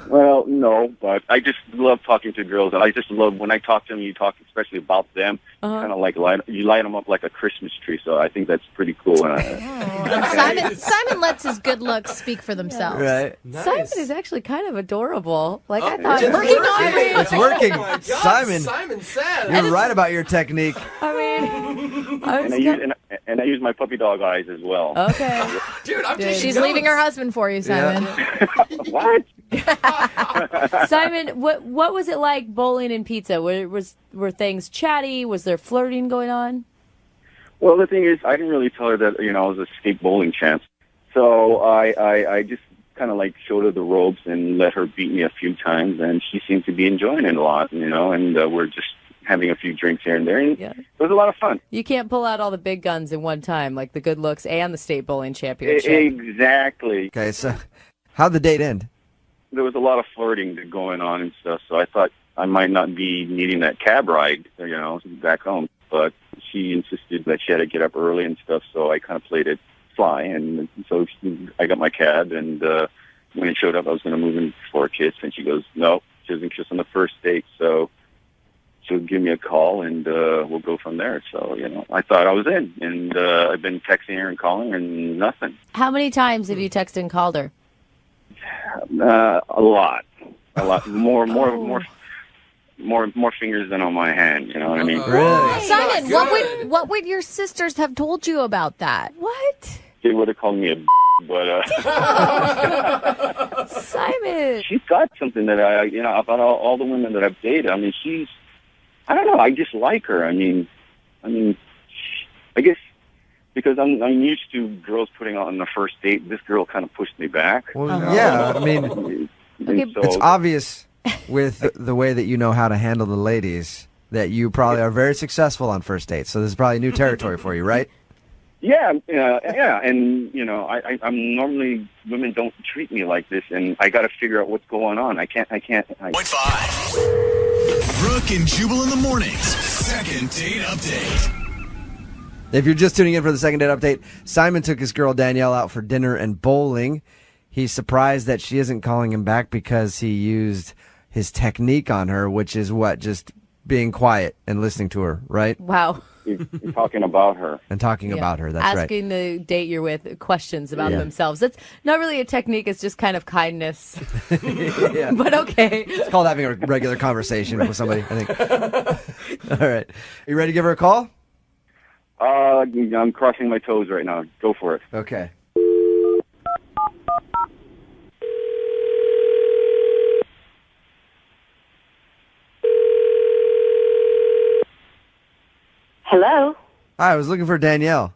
Well, no, but I just love talking to girls, and I just love when I talk to them. You talk especially about them, kind of like light them up like a Christmas tree. So I think that's pretty cool. Simon lets his good looks speak for themselves. Right. Nice. Simon is actually kind of adorable. Like I thought, it's working on me. It's working. Oh my God, Simon says. You're right about your technique. I mean, I use my puppy dog eyes as well. Okay. Dude, I'm taking She's notes. leaving her husband for you, Simon. What? Simon, what was it like bowling and pizza? Were things chatty? Was there flirting going on? Well, the thing is, I didn't really tell her that I was a state bowling champ. So I just kind of like showed her the ropes and let her beat me a few times, and she seemed to be enjoying it a lot, and we're just having a few drinks here and there, and it was a lot of fun. You can't pull out all the big guns in one time, like the good looks and the state bowling championship. Exactly. Okay, so how'd the date end? There was a lot of flirting going on and stuff, so I thought I might not be needing that cab ride, back home. But she insisted that she had to get up early and stuff, so I kind of played it fly, and so I got my cab, and when it showed up, I was going to move in for a kiss, and she goes, no, she doesn't kiss on the first date, so she'll give me a call, and we'll go from there. So, I thought I was in, and I've been texting her and calling her, and nothing. How many times have you texted and called her? A lot, more fingers than on my hand. You know what I mean? Really? Simon, what would your sisters have told you about that? What? They would have called me a but Simon, she's got something that about all the women that I've dated. I mean, I don't know. I just like her. I mean, I guess because I'm used to girls putting on the first date. This girl kind of pushed me back. Well, yeah, I mean, it's obvious with the way that you know how to handle the ladies that you probably are very successful on first dates. So this is probably new territory for you, right? Yeah, and I'm normally women don't treat me like this, and I got to figure out what's going on. I can't. 0.5. Brooke and Jubal in the mornings. Second date update. If you're just tuning in for the second date update, Simon took his girl Danielle out for dinner and bowling. He's surprised that she isn't calling him back because he used his technique on her, which is just being quiet and listening to her, right? Wow. You're talking about her. And talking about her, that's right. Asking the date you're with questions about themselves. That's not really a technique, it's just kind of kindness. Yeah. But okay. It's called having a regular conversation with somebody, I think. All right. You ready to give her a call? I'm crossing my toes right now. Go for it. Okay. Hello. Hi, I was looking for Danielle.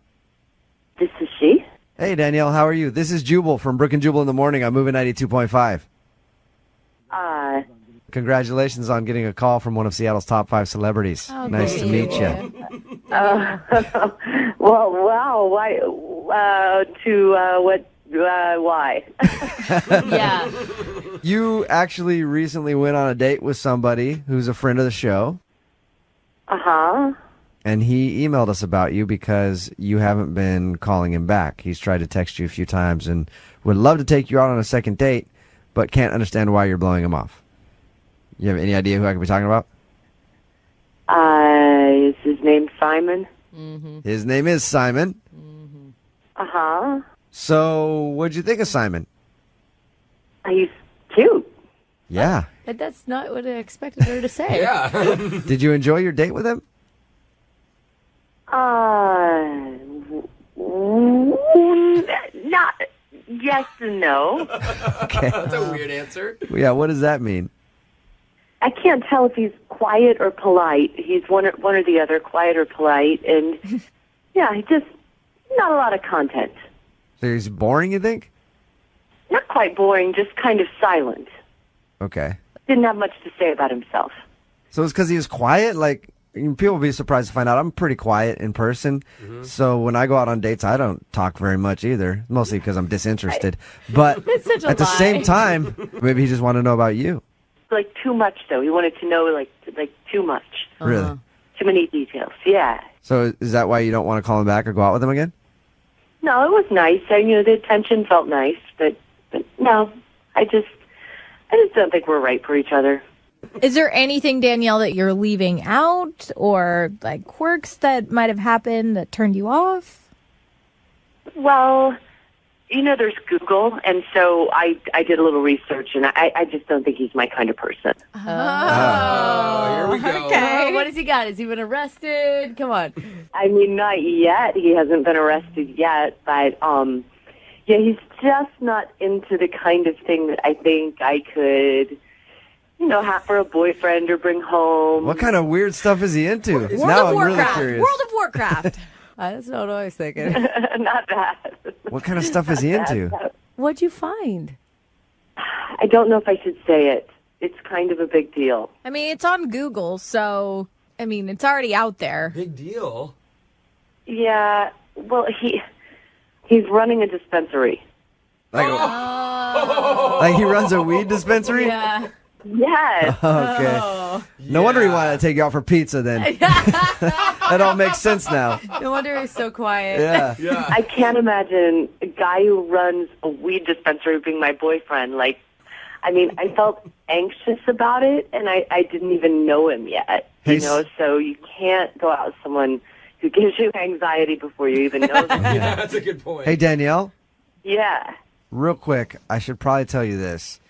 This is she. Hey, Danielle, how are you? This is Jubal from Brooke and Jubal in the Morning. I'm moving 92.5. Congratulations on getting a call from one of Seattle's top 5 celebrities. Oh, nice to meet you. Well, wow. Why? Why? Yeah. You actually recently went on a date with somebody who's a friend of the show. Uh-huh. And he emailed us about you because you haven't been calling him back. He's tried to text you a few times and would love to take you out on a second date, but can't understand why you're blowing him off. You have any idea who I could be talking about? Is his name Simon? Mm-hmm. His name is Simon. Mm-hmm. Uh-huh. So, what'd you think of Simon? He's cute. Yeah. But that's not what I expected her to say. Yeah. Did you enjoy your date with him? Not yes and no. Okay. That's a weird answer. Yeah, what does that mean? I can't tell if he's quiet or polite. He's one or the other, quiet or polite, and yeah, he just not a lot of content. So he's boring, you think? Not quite boring, just kind of silent. Okay. Didn't have much to say about himself. So it's because he was quiet? Like, people will be surprised to find out I'm pretty quiet in person. Mm-hmm. So when I go out on dates, I don't talk very much either, mostly because I'm disinterested. But at the same time, maybe he just wanted to know about you. Like too much, though. He wanted to know, like too much. Really? Too many details. Yeah. So is that why you don't want to call him back or go out with him again? No, it was nice. The attention felt nice, but no, I just don't think we're right for each other. Is there anything, Danielle, that you're leaving out or like quirks that might have happened that turned you off? Well, there's Google, and so I did a little research, and I just don't think he's my kind of person. Oh, here we go. Okay. What has he got? Has he been arrested? Come on. I mean, not yet. He hasn't been arrested yet, but yeah, he's just not into the kind of thing that I think I could, have for a boyfriend or bring home. What kind of weird stuff is he into? World now of I'm Warcraft. really curious. World of Warcraft. That's not what I was thinking. Not that. What kind of stuff is he into? What'd you find? I don't know if I should say it. It's kind of a big deal. I mean, it's on Google, so, it's already out there. Big deal. Yeah, well, he's running a dispensary. Like he runs a weed dispensary? Yeah. Yes. Okay. Oh. No wonder he wanted to take you out for pizza then. That all makes sense now. No wonder he's so quiet. Yeah. I can't imagine a guy who runs a weed dispensary being my boyfriend. I felt anxious about it, and I didn't even know him yet. So you can't go out with someone who gives you anxiety before you even know them. Yeah, that's a good point. Hey, Danielle, Yeah. real quick, I should probably tell you this.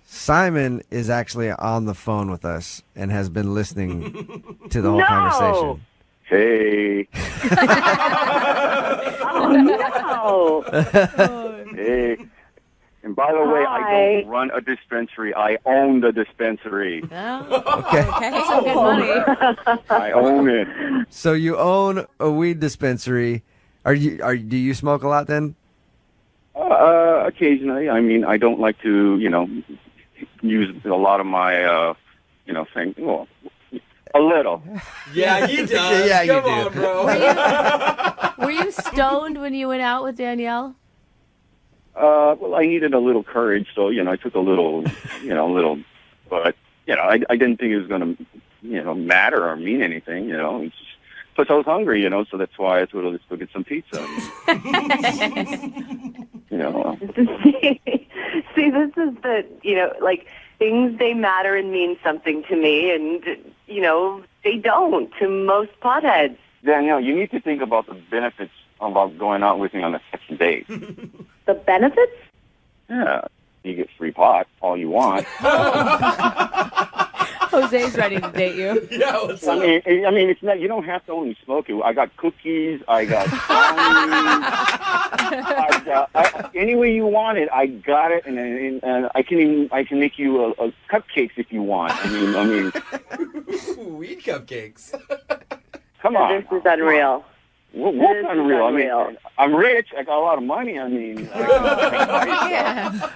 Simon is actually on the phone with us and has been listening to the whole conversation. Hey. Oh, no. Hey. And by the way, I don't run a dispensary. I own the dispensary. Oh, Okay. That's some good money. I own it. So you own a weed dispensary. Do you smoke a lot then? Occasionally. I don't like to, use a lot of my, thing. Well, a little. Yeah, he does. Yeah, you Come do. on, bro. Were you stoned when you went out with Danielle? Well, I needed a little courage, so, I took a little, but, I didn't think it was going to, matter or mean anything, It's just, plus I was hungry, so that's why I thought, let's go get some pizza. See, this is the, things, they matter and mean something to me, and, they don't to most potheads. Danielle, you need to think about the benefits about going out with me on a second date. The benefits? Yeah. You get free pot, all you want. Jose's ready to date you. Yeah, what's up? It's not. You don't have to only smoke it. I got cookies. I got any way you want it. I got it, and I can make you a cupcakes if you want. Weed cupcakes. Come on. This is unreal. What's unreal? I'm rich. I got a lot of money. Yeah.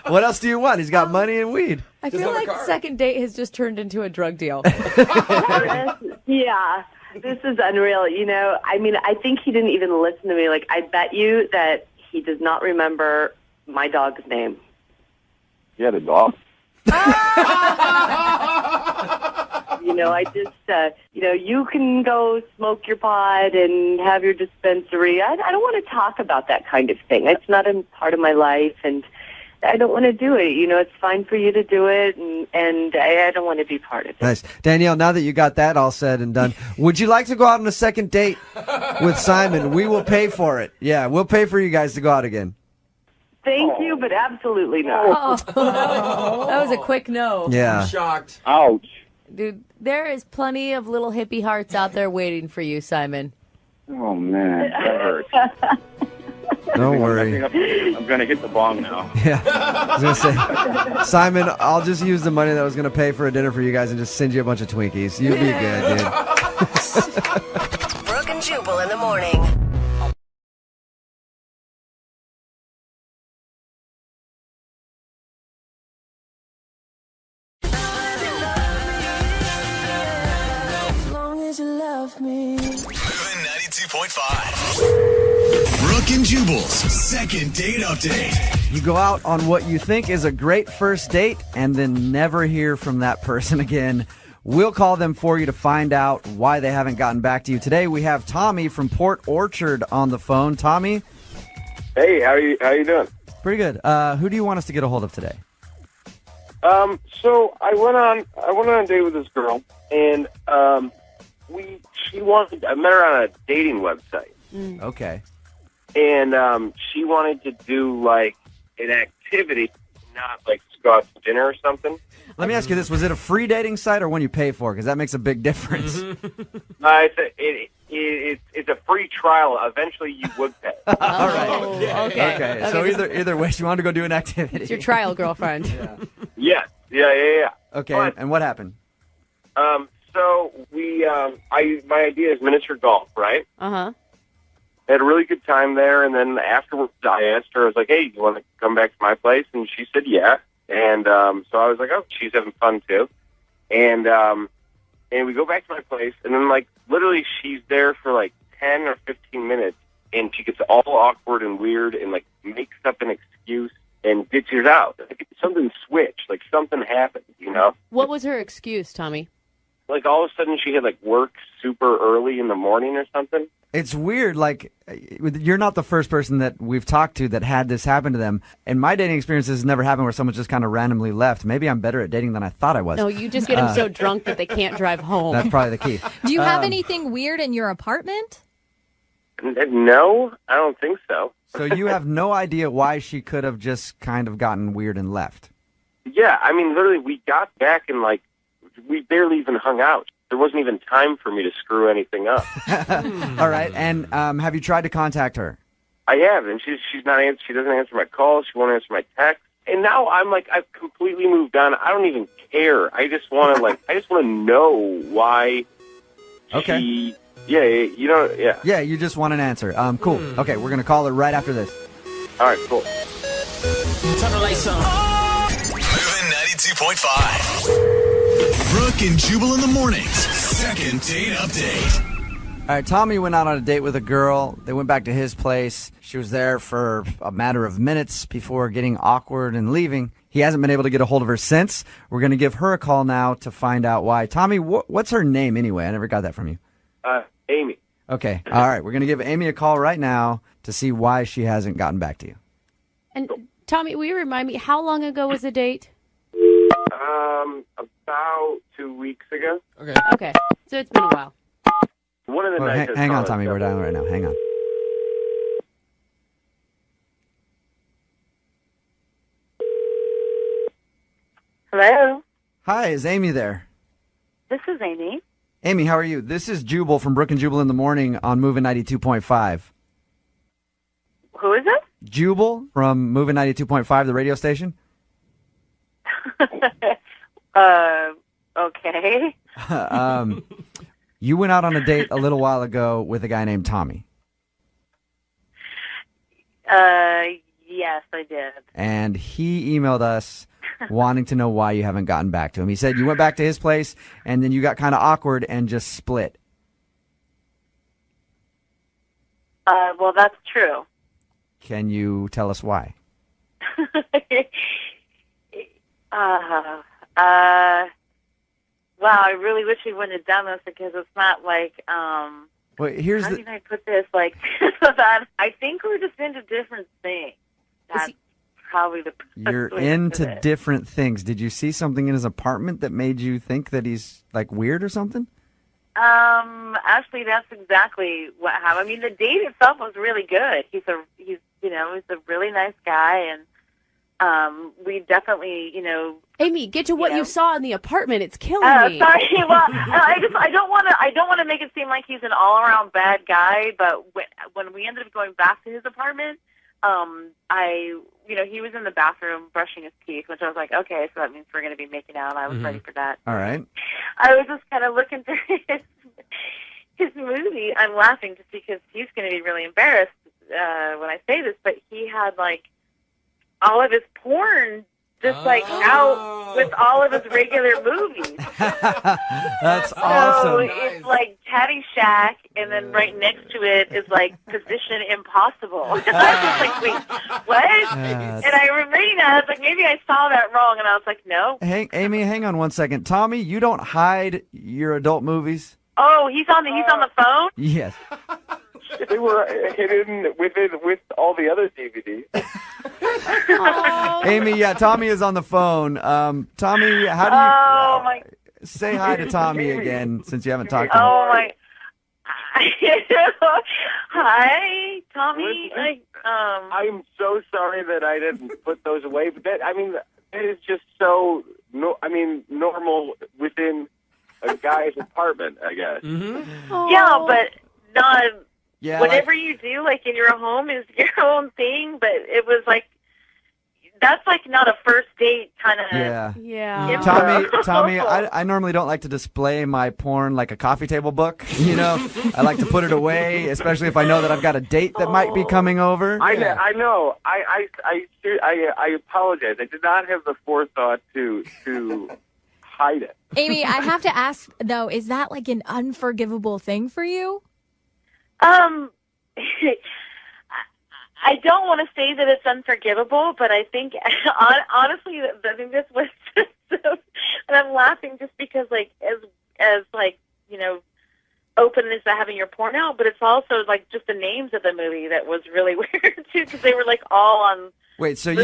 What else do you want? He's got money and weed. I feel like second date has just turned into a drug deal. Yeah, this is unreal. I think he didn't even listen to me. I bet you that he does not remember my dog's name. You had a dog? I just, you can go smoke your pot and have your dispensary. I don't want to talk about that kind of thing. It's not a part of my life, and I don't want to do it. It's fine for you to do it, and I don't want to be part of it. Nice. Danielle, now that you got that all said and done, would you like to go out on a second date with Simon? We will pay for it. Yeah, we'll pay for you guys to go out again. Thank you, but absolutely not. That was a quick no. Yeah. I'm shocked. Ouch. Dude, there is plenty of little hippie hearts out there waiting for you, Simon. Oh, man. That hurts. Don't worry. I'm going to hit the bong now. Yeah. I was going to say, Simon, I'll just use the money that was going to pay for a dinner for you guys and just send you a bunch of Twinkies. You'll be good, dude. Brooke and Jubal in the morning. Moving 92.5. Brooke and Jubal's second date update. You go out on what you think is a great first date and then never hear from that person again. We'll call them for you to find out why they haven't gotten back to you. Today we have Tommy from Port Orchard on the phone. Tommy? Hey, how you doing? Pretty good. Who do you want us to get a hold of today? So I went on a date with this girl, and I met her on a dating website. Okay. And she wanted to do like an activity, not like just go out to dinner or something. Let me ask you this: was it a free dating site or one you pay for? Because that makes a big difference. It's a free trial. Eventually, you would pay. All right. Okay. So either way, she wanted to go do an activity. It's your trial girlfriend. Yeah. Okay. And what happened? So my idea is miniature golf, right? Uh-huh. I had a really good time there, and then afterwards I asked her, I was like, hey, you want to come back to my place? And she said, yeah. And so I was like, oh, she's having fun too. And we go back to my place, and then like literally she's there for like 10 or 15 minutes, and she gets all awkward and weird and like makes up an excuse and ditches out. Like something switched, like something happened, you know? What was her excuse, Tommy? Like all of a sudden she had like work super early in the morning or something. It's weird. Like, you're not the first person that we've talked to that had this happen to them. And my dating experience has never happened where someone just kind of randomly left. Maybe I'm better at dating than I thought I was. No, you just get them so drunk that they can't drive home. That's probably the key. Do you have anything weird in your apartment? No, I don't think so. So you have no idea why she could have just kind of gotten weird and left? Yeah, I mean, literally, we got back and like we barely even hung out. There wasn't even time for me to screw anything up. All right, and have you tried to contact her? I have, and she's not she doesn't answer my calls. She won't answer my texts. And now I'm like, I've completely moved on. I don't even care. I just want to know why. Okay. Yeah, you know, yeah. Yeah, you just want an answer. Cool. Okay, we're gonna call her right after this. All right, cool. Turn the lights on. Moving 92.5. Brooke and Jubal in the mornings. Second date update. All right, Tommy went out on a date with a girl. They went back to his place. She was there for a matter of minutes before getting awkward and leaving. He hasn't been able to get a hold of her since. We're going to give her a call now to find out why. Tommy, what's her name anyway? I never got that from you. Amy. Okay. All right. We're going to give Amy a call right now to see why she hasn't gotten back to you. And Tommy, will you remind me, how long ago was the date? About 2 weeks ago. Okay. So it's been a while. One of the nicest. Hang on, Tommy. We're dialing right now. Hang on. Hello. Hi, is Amy there? This is Amy. Amy, how are you? This is Jubal from Brooke and Jubal in the morning on Moving 92.5. Who is it? Jubal from Moving 92.5, the radio station. Okay. You went out on a date a little while ago with a guy named Tommy. Yes, I did. And he emailed us wanting to know why you haven't gotten back to him. He said you went back to his place and then you got kind of awkward and just split. Well, that's true. Can you tell us why? Wow, I really wish we wouldn't have done this because it's not like, Well, how can I put this? Like, that I think we're just into different things. That's probably the You're way to into put it. different things. Did you see something in his apartment that made you think that he's like weird or something? Actually, that's exactly what happened. I mean, the date itself was really good. He's a really nice guy, and we definitely, Amy, get to what you saw in the apartment. It's killing me. Sorry. Well, I don't want to make it seem like he's an all-around bad guy. But when we ended up going back to his apartment, he was in the bathroom brushing his teeth, which I was like, okay, so that means we're going to be making out. I was ready for that. All right. I was just kind of looking through his movie. I'm laughing just because he's going to be really embarrassed when I say this, but he had, like, all of his porn just, like, out with all of his regular movies. That's awesome. So it's, like, Caddyshack, and then right next to it is, like, Position Impossible. I was like, wait, what? And I remember reading that, I was like, maybe I saw that wrong, and I was like, no. Amy, hang on one second. Tommy, you don't hide your adult movies? Oh, he's on the phone? Yes. They were hidden with all the other DVDs. Amy, yeah, Tommy is on the phone. Tommy, how do you say hi to Tommy again since you haven't talked to him? Oh, my. Hi, Tommy. I'm so sorry that I didn't put those away, but that is just so, normal within a guy's apartment, I guess. Mm-hmm. Yeah, but not... Yeah, whatever you do, like, in your home is your own thing, but it was, like, that's, like, not a first date kind of... Yeah. Tommy, I normally don't like to display my porn like a coffee table book, you know? I like to put it away, especially if I know that I've got a date that might be coming over. I know. I apologize. I did not have the forethought to hide it. Amy, I have to ask, though, is that, like, an unforgivable thing for you? I don't want to say that it's unforgivable, but I think, honestly, I think this was just, and I'm laughing just because, like, as like, you know, open as having your porn out, but it's also, like, just the names of the movie that was really weird, too, because they were, like, all on... Wait, so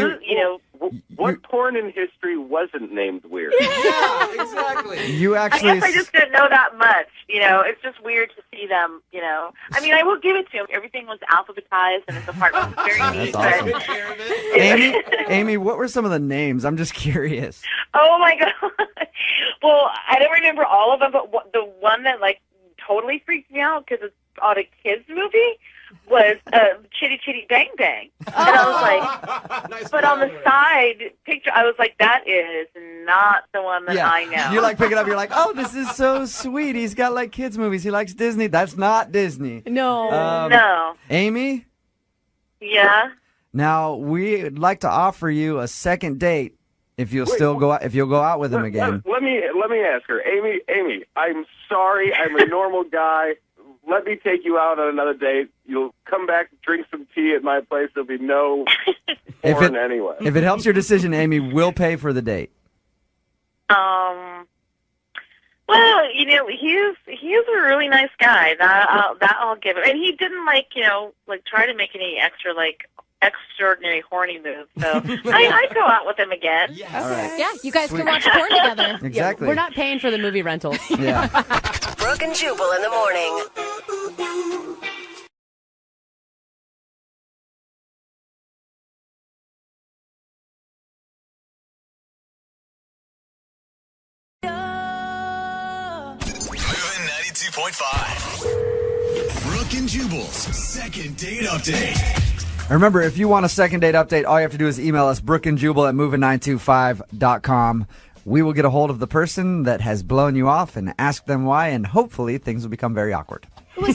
what porn in history wasn't named weird? Yeah, exactly. You actually... I guess I just didn't know that much, you know. It's just weird to see them, you know. I mean, I will give it to him. Everything was alphabetized, and his apartment was very neat. That's awesome. Amy, what were some of the names? I'm just curious. Oh, my God. Well, I don't remember all of them, but the one that, like, totally freaked me out because it's on a kids' movie was Chitty Chitty Bang Bang. And I was like, Nice but on the forward. side picture, I was like, that is not the one that I know. You like pick it up, you're like, oh, this is so sweet. He's got like kids movies. He likes Disney. That's not Disney. No. No. Amy? Yeah? Now, we'd like to offer you a second date if you'll go out with him again. Let me ask her. Amy, I'm sorry. I'm a normal guy. Let me take you out on another date. You'll come back, drink some tea at my place. There'll be no porn anyway. If it helps your decision, Amy, we'll pay for the date. Well, you know, he's a really nice guy. That I'll give him. And he didn't try to make any extraordinary horny moves. So I'd go out with him again. Yes. All right. Yeah, you guys can watch porn together. Exactly. We're not paying for the movie rentals. Yeah. Brooke and Jubal in the morning. Moving 92.5. Brooke and Jubal's second date update. Remember, if you want a second date update, all you have to do is email us, brookeandjubal@moving925.com. We will get a hold of the person that has blown you off and ask them why, and hopefully things will become very awkward. Well,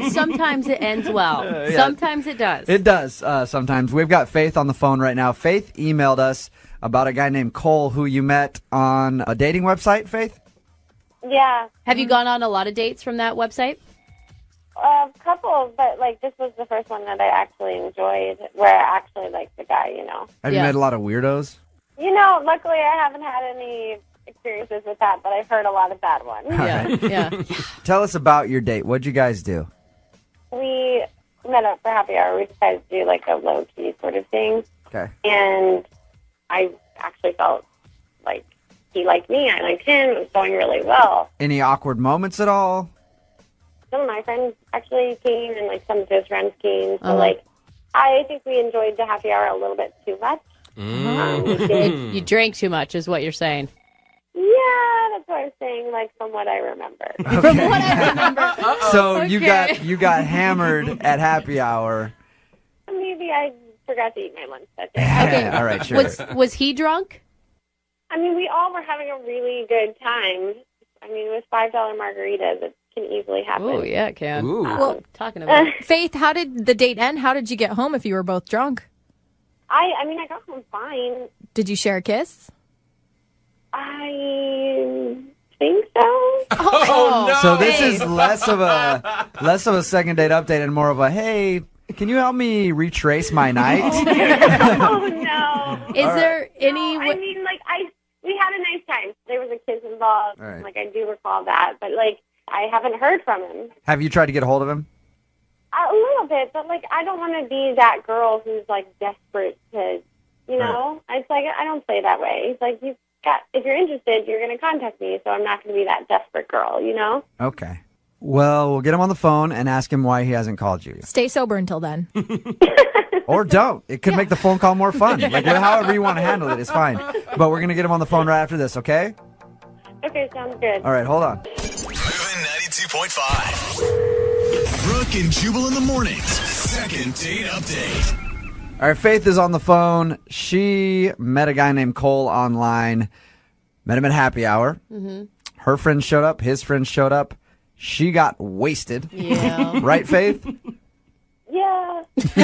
sometimes it ends well. Yeah. Sometimes it does. It does sometimes. We've got Faith on the phone right now. Faith emailed us about a guy named Cole who you met on a dating website, Faith? Yeah. Have you gone on a lot of dates from that website? A couple, but this was the first one that I actually enjoyed, where I actually liked the guy, you know. Have you met a lot of weirdos? You know, luckily I haven't had any experiences with that, but I've heard a lot of bad ones. Yeah. Tell us about your date. What'd you guys do? We met up for happy hour. We decided to do a low-key sort of thing. Okay. And I actually felt like he liked me, I liked him. It was going really well. Any awkward moments at all? Some of my friends actually came, and some of his friends came. So I think we enjoyed the happy hour a little bit too much. You drank too much, is what you're saying. Yeah, that's what I'm saying. From what I remember. From what I remember. So you got hammered at happy hour. Maybe I forgot to eat my lunch that day. Okay. All right, sure. Was he drunk? I mean, we all were having a really good time. I mean, with $5 margaritas, it can easily happen. Oh, yeah, it can. Ooh. Well, talking about Faith, how did the date end? How did you get home if you were both drunk? I mean, I got home fine. Did you share a kiss? I think so. Oh, no. So this is less of a second date update and more of a, hey, can you help me retrace my night? Oh, no. Is there any... I mean, like, we had a nice time. There was a kiss involved. All right. Like, I do recall that. But, like, I haven't heard from him. Have you tried to get a hold of him? A little bit, but, like, I don't want to be that girl who's, like, desperate to, you know? It's like, I don't play that way. It's like, if you're interested, you're going to contact me, so I'm not going to be that desperate girl, you know? Okay. Well, we'll get him on the phone and ask him why he hasn't called you. Stay sober until then. Or don't. It could make the phone call more fun. Like, however you want to handle it is fine. But we're going to get him on the phone right after this, okay? Okay, sounds good. All right, hold on. Moving 92.5. Brooke and Jubal in the mornings. Second date update. All right, Faith is on the phone. She met a guy named Cole online. Met him at happy hour. Mm-hmm. Her friends showed up. His friends showed up. She got wasted. Yeah. Right, Faith? Yeah. It's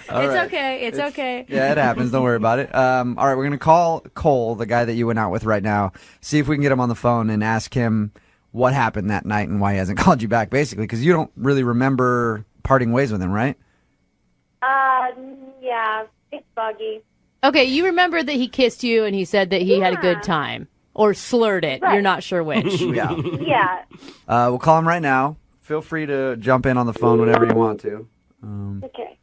okay. It's okay. Yeah, it happens. Don't worry about it. All right, we're going to call Cole, the guy that you went out with right now, see if we can get him on the phone and ask him what happened that night and why he hasn't called you back, basically, because you don't really remember parting ways with him, right? Yeah, it's buggy. Okay, you remember that he kissed you and he said that he had a good time. Or slurred it. Right. You're not sure which. Yeah. Yeah. We'll call him right now. Feel free to jump in on the phone whenever you want to. Okay.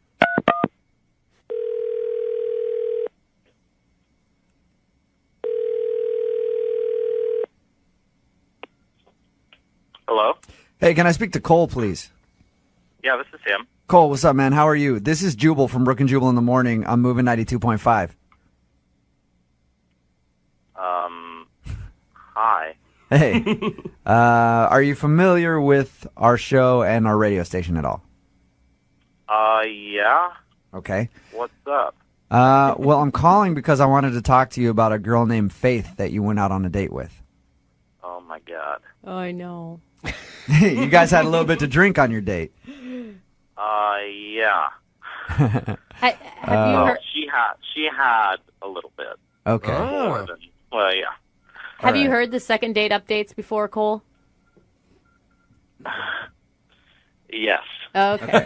Hello? Hey, can I speak to Cole, please? Yeah, this is him. Cole, what's up, man? How are you? This is Jubal from Brooke and Jubal in the morning. I'm moving 92.5. Hi. Hey, are you familiar with our show and our radio station at all? Yeah. Okay. What's up? Well, I'm calling because I wanted to talk to you about a girl named Faith that you went out on a date with. Oh, my God. Oh, I know. You guys had a little bit to drink on your date. Yeah. Have you heard? She had a little bit. Okay. More than, well, yeah. Have you right. heard the second date updates before, Cole? Yes. Okay.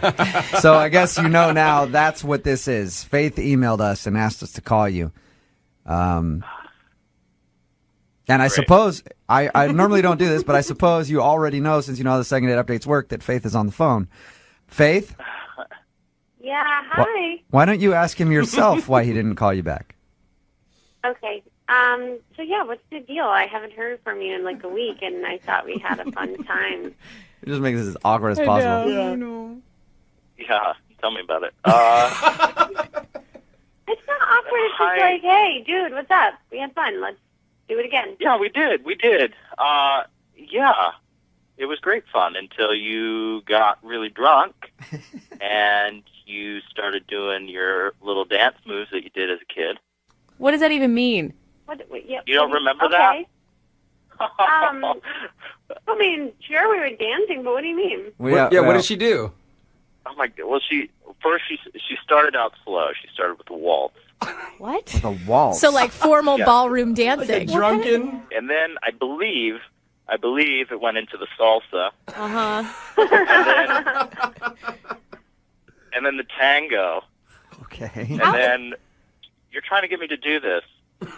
So I guess you know now that's what this is. Faith emailed us and asked us to call you. And I suppose, I normally don't do this, but I suppose you already know, since you know how the second date updates work, that Faith is on the phone. Faith? Yeah, hi. Why don't you ask him yourself why he didn't call you back? Okay. So yeah, what's the deal? I haven't heard from you in like a week, and I thought we had a fun time. Just make this as awkward as possible. Yeah, tell me about it. It's not awkward. It's just like, hey, dude, what's up? We had fun. Let's do it again. Yeah, we did. Yeah. It was great fun until you got really drunk and you started doing your little dance moves that you did as a kid. What does that even mean? You don't remember okay. that? I mean, sure, we were dancing, but what do you mean? What did she do? Oh my God! Well, she started out slow. She started with a waltz. What? With a waltz. So like formal ballroom dancing. Like drunken? And then I believe it went into the salsa. And then the tango. Okay. And then you're trying to get me to do this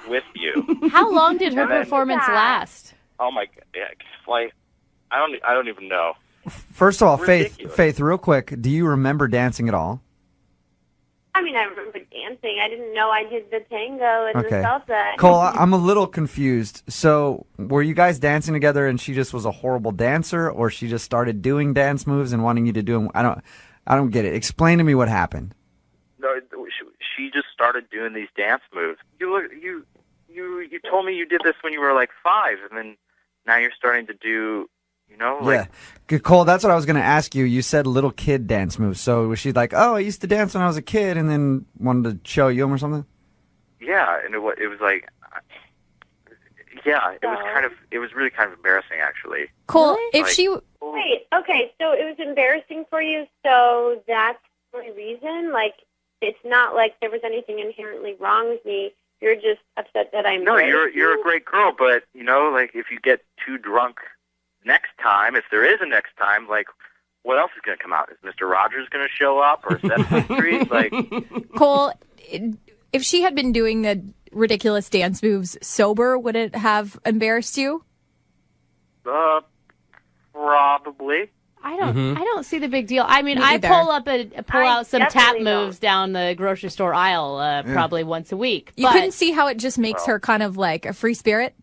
with you. How long did her performance last? Oh my God! Yeah, like I don't even know. First of all, Ridiculous. Faith, real quick, do you remember dancing at all? I mean, I remember dancing. I didn't know I did the tango and Okay. the salsa. Cole, I'm a little confused. So, were you guys dancing together and she just was a horrible dancer, or she just started doing dance moves and wanting you to do them? I don't get it. Explain to me what happened. No, she just started doing these dance moves. You told me you did this when you were like 5, and then now you're starting to do You know, Yeah. Good, Cole, that's what I was going to ask you. You said little kid dance moves. So was she like, oh, I used to dance when I was a kid, and then wanted to show you them or something? yeah, and it was like, yeah, it was really kind of embarrassing, actually. Cole, Really? if Like- she Wait, okay, so it was embarrassing for you, so that's the only reason? Like, it's not like there was anything inherently wrong with me. You're just upset that I'm No, you're a great girl, but you know, like if you get too drunk next time, if there is a next time, like what else is going to come out? Is Mr. Rogers going to show up or Sesame Street? Like, Cole, if she had been doing the ridiculous dance moves sober, would it have embarrassed you? probably. I don't see the big deal. I mean, Me I either. pull out some tap definitely moves down the grocery store aisle probably once a week. You but couldn't see how it just makes her kind of like a free spirit?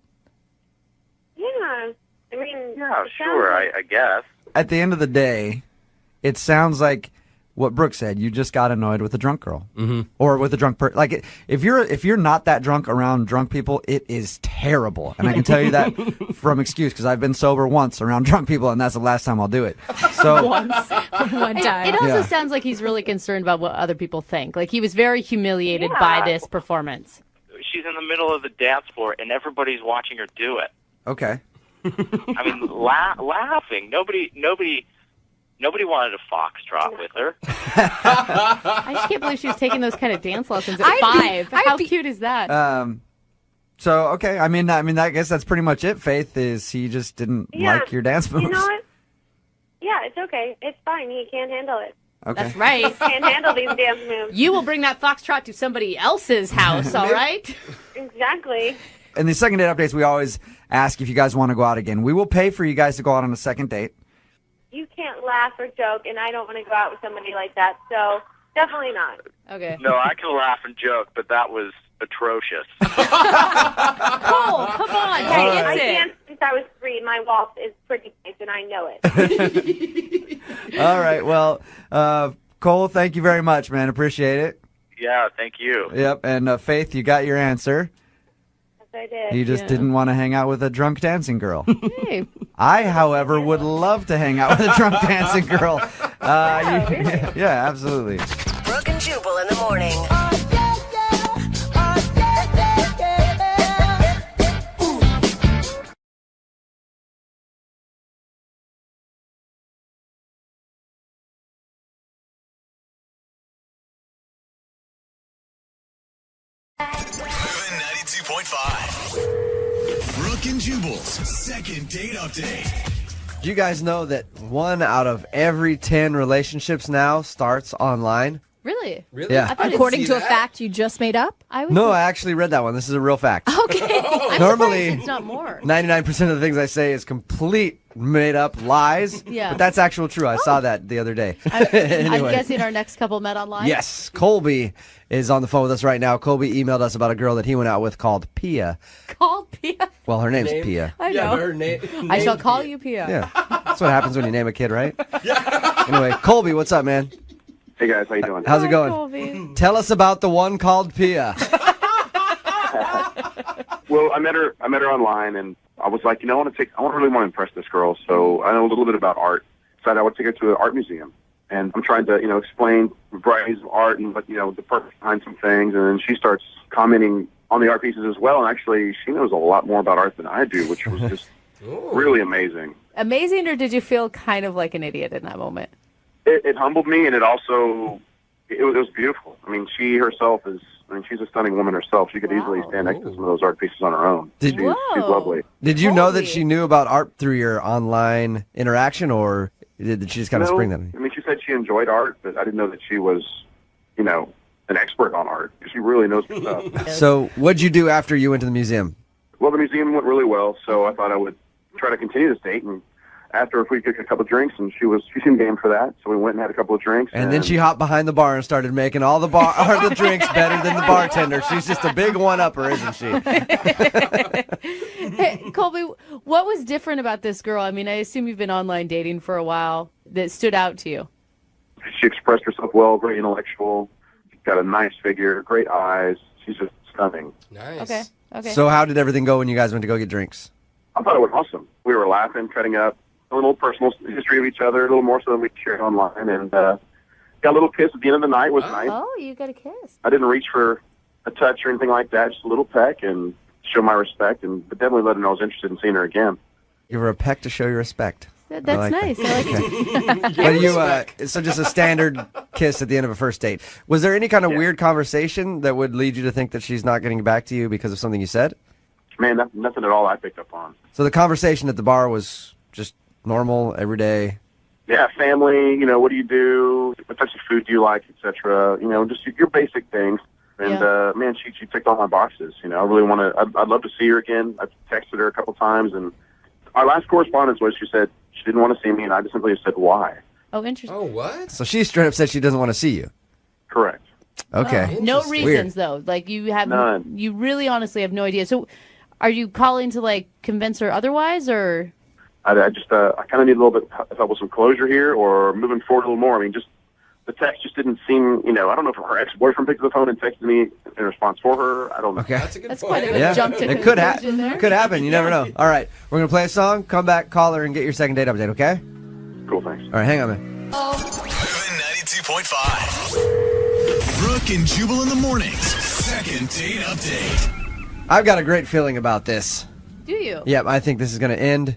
Yeah, I mean... Yeah, it sure, sounds like- I guess. At the end of the day, it sounds like what Brooke said. You just got annoyed with a drunk girl, or with a drunk person. Like if you're not that drunk around drunk people, it is terrible. And I can tell you that from experience because I've been sober once around drunk people, and that's the last time I'll do it. So one time. It also Yeah. sounds like he's really concerned about what other people think. Like he was very humiliated by this performance. She's in the middle of the dance floor, and everybody's watching her do it. okay, I mean, laughing. Nobody wanted a foxtrot with her. I just can't believe she was taking those kind of dance lessons at 5. How cute is that? So okay, I mean, I guess that's pretty much it. Faith is he just didn't like your dance moves. You know what? Yeah, it's okay. It's fine. He can't handle it. Okay. That's right. He can't handle these dance moves. You will bring that foxtrot to somebody else's house, all right? Exactly. In the second date updates, we always ask if you guys want to go out again. We will pay for you guys to go out on a second date. You can't laugh or joke, and I don't want to go out with somebody like that, so definitely not. Okay. No, I can laugh and joke, but that was atrocious. Cole, come on. Hey, I it's it. danced since I was 3. My waltz is pretty nice, and I know it. All right. Well, Cole, thank you very much, man. Appreciate it. Yeah, thank you. Yep. And Faith, you got your answer. Yes, I did. You just didn't want to hang out with a drunk dancing girl. Hey. I, however, would love to hang out with a drunk dancing girl. Yeah, absolutely. Brooke and Jubal in the morning. Moving 92.5. Brooke and Jubal's second date update. Do you guys know that 1 out of every 10 relationships now starts online? Really? Yeah. According to a fact you just made up? No, I actually read that one. This is a real fact. Okay. I'm Normally, surprised it's not more. 99% of the things I say is complete made up lies. Yeah. But that's actual true. I saw that the other day. I'm Anyway. guessing our next couple met online? Yes. Colby is on the phone with us right now. Colby emailed us about a girl that he went out with called Pia. Called Pia. Well, her name's Pia. I know. I shall call you Pia. Yeah. That's what happens when you name a kid, right? Anyway, Colby, what's up, man? Hey guys, how you doing? How's it going? Colby. Tell us about the one called Pia. Well, I met her online, and I was like, I really want to impress this girl. So I know a little bit about art. Decided I would take her to an art museum, and I'm trying to, explain varieties of art and the purpose behind some things. And then she starts commenting on the art pieces as well. And actually, she knows a lot more about art than I do, which was just really amazing. Amazing, or did you feel kind of like an idiot in that moment? It humbled me, and it also it was beautiful. I mean, she herself she's a stunning woman herself. She could easily stand next to some of those art pieces on her own. She's lovely. Did you know that she knew about art through your online interaction, or did she just kind of spring that on you? I mean, she said she enjoyed art, but I didn't know that she was, an expert on art. She really knows her stuff. So what'd you do after you went to the museum? Well, the museum went really well, so I thought I would try to continue this date and asked her if we could get a couple of drinks, and she seemed game for that. So we went and had a couple of drinks. And then she hopped behind the bar and started making all the drinks better than the bartender. She's just a big one-upper, isn't she? Hey, Colby, what was different about this girl? I mean, I assume you've been online dating for a while that stood out to you. She expressed herself well, very intellectual. She's got a nice figure, great eyes. She's just stunning. Nice. Okay. So how did everything go when you guys went to go get drinks? I thought it was awesome. We were laughing, cutting up. a little personal history of each other, a little more so than we shared online, and got a little kiss at the end of the night. Was nice. Oh, you got a kiss. I didn't reach for a touch or anything like that, just a little peck and show my respect, but definitely let her know I was interested in seeing her again. Give her a peck to show your respect. That's I like nice. that. I like it. But so just a standard kiss at the end of a first date. Was there any kind of weird conversation that would lead you to think that she's not getting back to you because of something you said? Man, nothing at all I picked up on. So the conversation at the bar was just normal, everyday. Yeah, family, what do you do? What types of food do you like, etc. Just your basic things. And, man, she ticked all my boxes. I really I'd love to see her again. I've texted her a couple times, and our last correspondence was she said she didn't want to see me, and I just simply said, why? Oh, interesting. Oh, what? So she straight up said she doesn't want to see you. Correct. Okay. No reasons, Weird. though. Like, you have None. You really honestly have no idea. So are you calling to, like, convince her otherwise, or? I kind of need a little bit of help with some closure here, or moving forward a little more. I mean, just the text just didn't seem, I don't know if her ex-boyfriend picked up the phone and texted me in response for her. I don't know. Okay. That's quite a good jump to it could conclusion there. Could happen. You never know. All right. We're going to play a song, come back, call her, and get your second date update, okay? Cool, thanks. All right, hang on, man. Moving 92.5. Brooke and Jubal in the mornings. Second date update. I've got a great feeling about this. Do you? Yep, I think this is going to end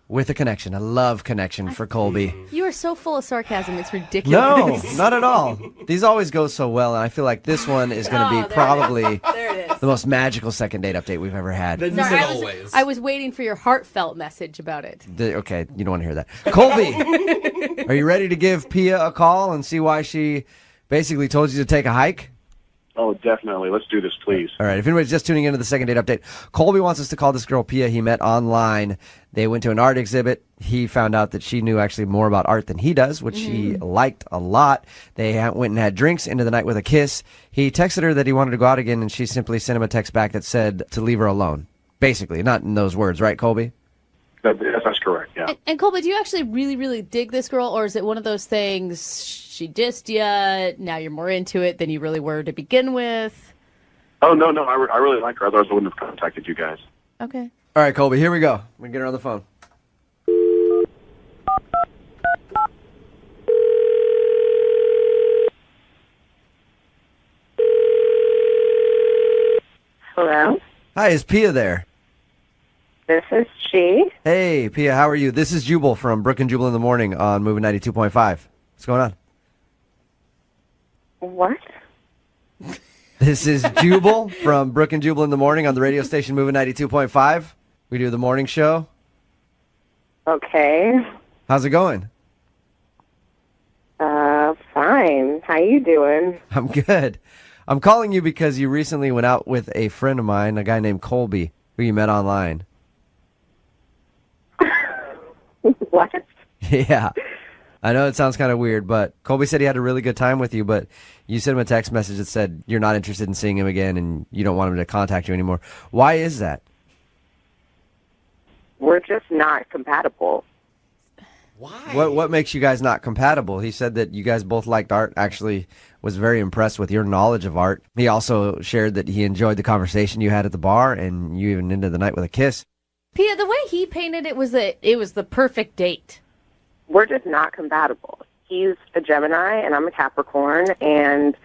with a connection. A love connection for Colby. You are so full of sarcasm. It's ridiculous. No, not at all. These always go so well, and I feel like this one is going to be probably the most magical second date update we've ever had. Sorry, I was waiting for your heartfelt message about it. Okay, you don't want to hear that. Colby, are you ready to give Pia a call and see why she basically told you to take a hike? Oh, definitely. Let's do this, please. All right. If anybody's just tuning into the second date update, Colby wants us to call this girl Pia he met online. They went to an art exhibit. He found out that she knew actually more about art than he does, which he liked a lot. They went and had drinks, into the night with a kiss. He texted her that he wanted to go out again, and she simply sent him a text back that said to leave her alone. Basically, not in those words, right, Colby? That's correct, yeah. And Colby, do you actually really, really dig this girl, or is it one of those things, she dissed you, now you're more into it than you really were to begin with? Oh, no, I really like her. Otherwise, I wouldn't have contacted you guys. Okay. All right, Colby, here we go. We can get her on the phone. Hello? Hi, is Pia there? This is she. Hey, Pia, how are you? This is Jubal from Brooke and Jubal in the Morning on Moving 92.5. What's going on? What? This is Jubal from Brooke and Jubal in the Morning on the radio station Moving 92.5. We do the morning show. Okay. How's it going? Fine. How you doing? I'm good. I'm calling you because you recently went out with a friend of mine, a guy named Colby, who you met online. What? Yeah. I know it sounds kind of weird, but Colby said he had a really good time with you, but you sent him a text message that said you're not interested in seeing him again and you don't want him to contact you anymore. Why is that? We're just not compatible. Why? What makes you guys not compatible? He said that you guys both liked art, actually was very impressed with your knowledge of art. He also shared that he enjoyed the conversation you had at the bar and you even ended the night with a kiss. Pia, the way he painted it was that it was the perfect date. We're just not compatible. He's a Gemini and I'm a Capricorn, and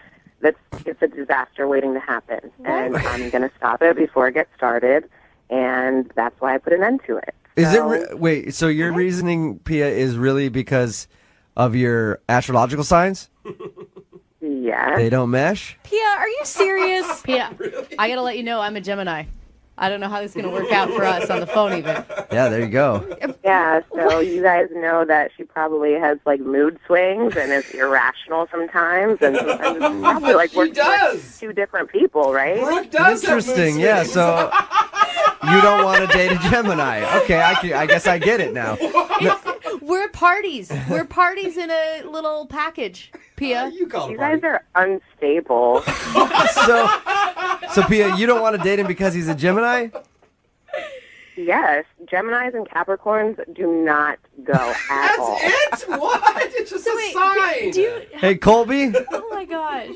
it's a disaster waiting to happen. And I'm going to stop it before it gets started, and that's why I put an end to it. Wait, so your reasoning, Pia, is really because of your astrological signs? Yeah. They don't mesh? Pia, are you serious? Pia, I got to let you know I'm a Gemini. I don't know how this is going to work out for us on the phone even. Yeah, there you go. Yeah, so you guys know that she probably has, like, mood swings and is irrational sometimes. And sometimes it's probably like we're two different people, right? Brooke does Interesting, yeah, so you don't want to date a Gemini. Okay, I guess I get it now. We're parties. We're parties in a little package, Pia. You guys are unstable. So Pia, you don't want to date him because he's a Gemini? Yes, Geminis and Capricorns do not go at all. That's it? What? It's just a sign. Hey, Colby? Oh, my gosh.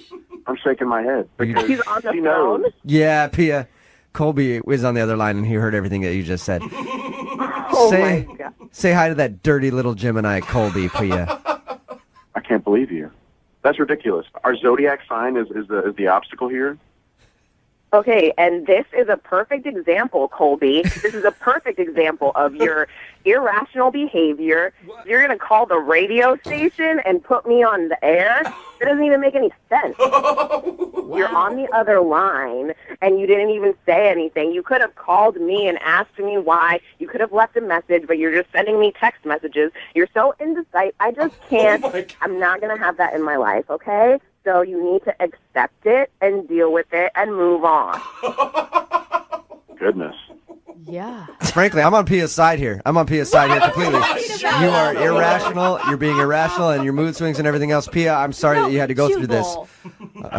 I'm shaking my head. Because He's on the she phone? knows. Yeah, Pia. Colby was on the other line and he heard everything that you just said. Oh, my God. Say hi to that dirty little Gemini, Colby, Pia. I can't believe you. That's ridiculous. Our zodiac sign is the obstacle here. Okay, and this is a perfect example, Colby. This is a perfect example of your irrational behavior. You're going to call the radio station and put me on the air? It doesn't even make any sense. You're on the other line, and you didn't even say anything. You could have called me and asked me why. You could have left a message, but you're just sending me text messages. You're so indecisive. I just can't. I'm not going to have that in my life, okay? So you need to accept it and deal with it and move on. Goodness. Yeah. Frankly, I'm on Pia's side here. Completely. You are irrational. You're being irrational, and your mood swings and everything else. Pia, I'm sorry that you had to go through this.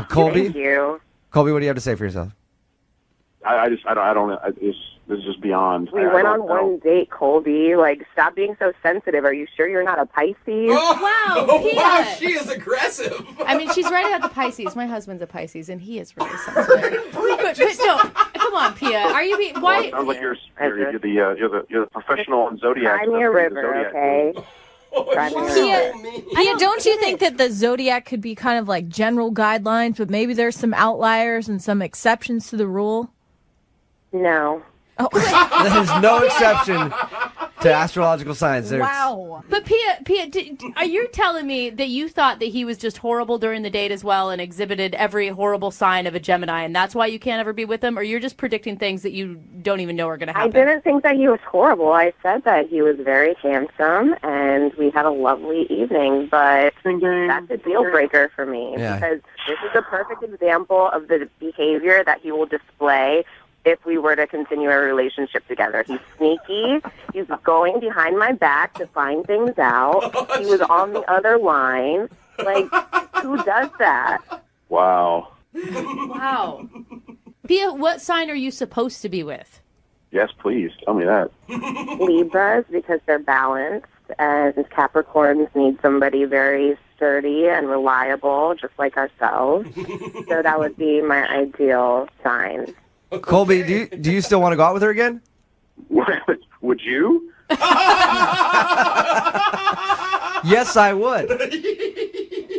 Colby? Thank you. Colby, what do you have to say for yourself? This is just beyond. We went on one date, Colby. Like, stop being so sensitive. Are you sure you're not a Pisces? Wow, Pia. Wow, she is aggressive. I mean, she's right about the Pisces. My husband's a Pisces, and he is really sensitive. but no, come on, Pia. Are you being... Why? Well, it sounds like you're the professional on zodiac. I'm your river, okay? Pia, don't you think that the zodiac could be kind of like general guidelines, but maybe there's some outliers and some exceptions to the rule? No. Oh. There's no exception to astrological signs. Wow. But Pia, are you telling me that you thought that he was just horrible during the date as well and exhibited every horrible sign of a Gemini, and that's why you can't ever be with him? Or you're just predicting things that you don't even know are going to happen? I didn't think that he was horrible. I said that he was very handsome, and we had a lovely evening, but that's a deal breaker for me because this is a perfect example of the behavior that he will display if we were to continue a relationship together. He's sneaky. He's going behind my back to find things out. He was on the other line. Like, who does that? Wow. Wow. Pia, what sign are you supposed to be with? Yes, please. Tell me that. Libras, because they're balanced, and Capricorns need somebody very sturdy and reliable, just like ourselves. So that would be my ideal sign. Colby, do you still want to go out with her again? Would you? Yes, I would.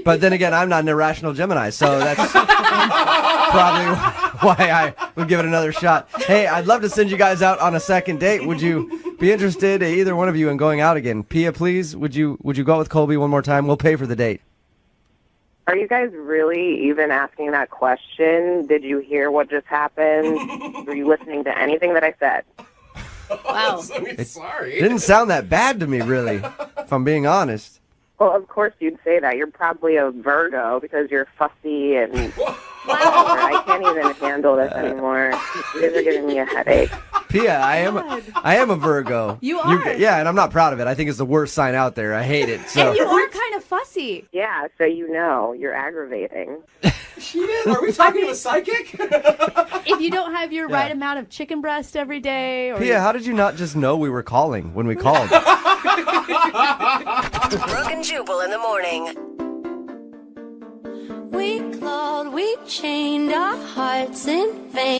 But then again, I'm not an irrational Gemini, so that's probably why I would give it another shot. Hey, I'd love to send you guys out on a second date. Would you be interested, either one of you, in going out again? Pia, please, would you go out with Colby one more time? We'll pay for the date. Are you guys really even asking that question? Did you hear what just happened? Were you listening to anything that I said? Wow. Sorry. It didn't sound that bad to me, really, if I'm being honest. Well, of course you'd say that. You're probably a Virgo because you're fussy and I can't even handle this anymore. You guys are giving me a headache. Pia, I am a Virgo. You are? Yeah, and I'm not proud of it. I think it's the worst sign out there. I hate it. So. And you are kind of fussy. Yeah, so you know you're aggravating. She is? Are we talking to a psychic? If you don't have your right amount of chicken breast every day. Or Pia, how did you not just know we were calling when we called? Brooke and Jubal in the morning. We clawed, we chained our hearts in vain.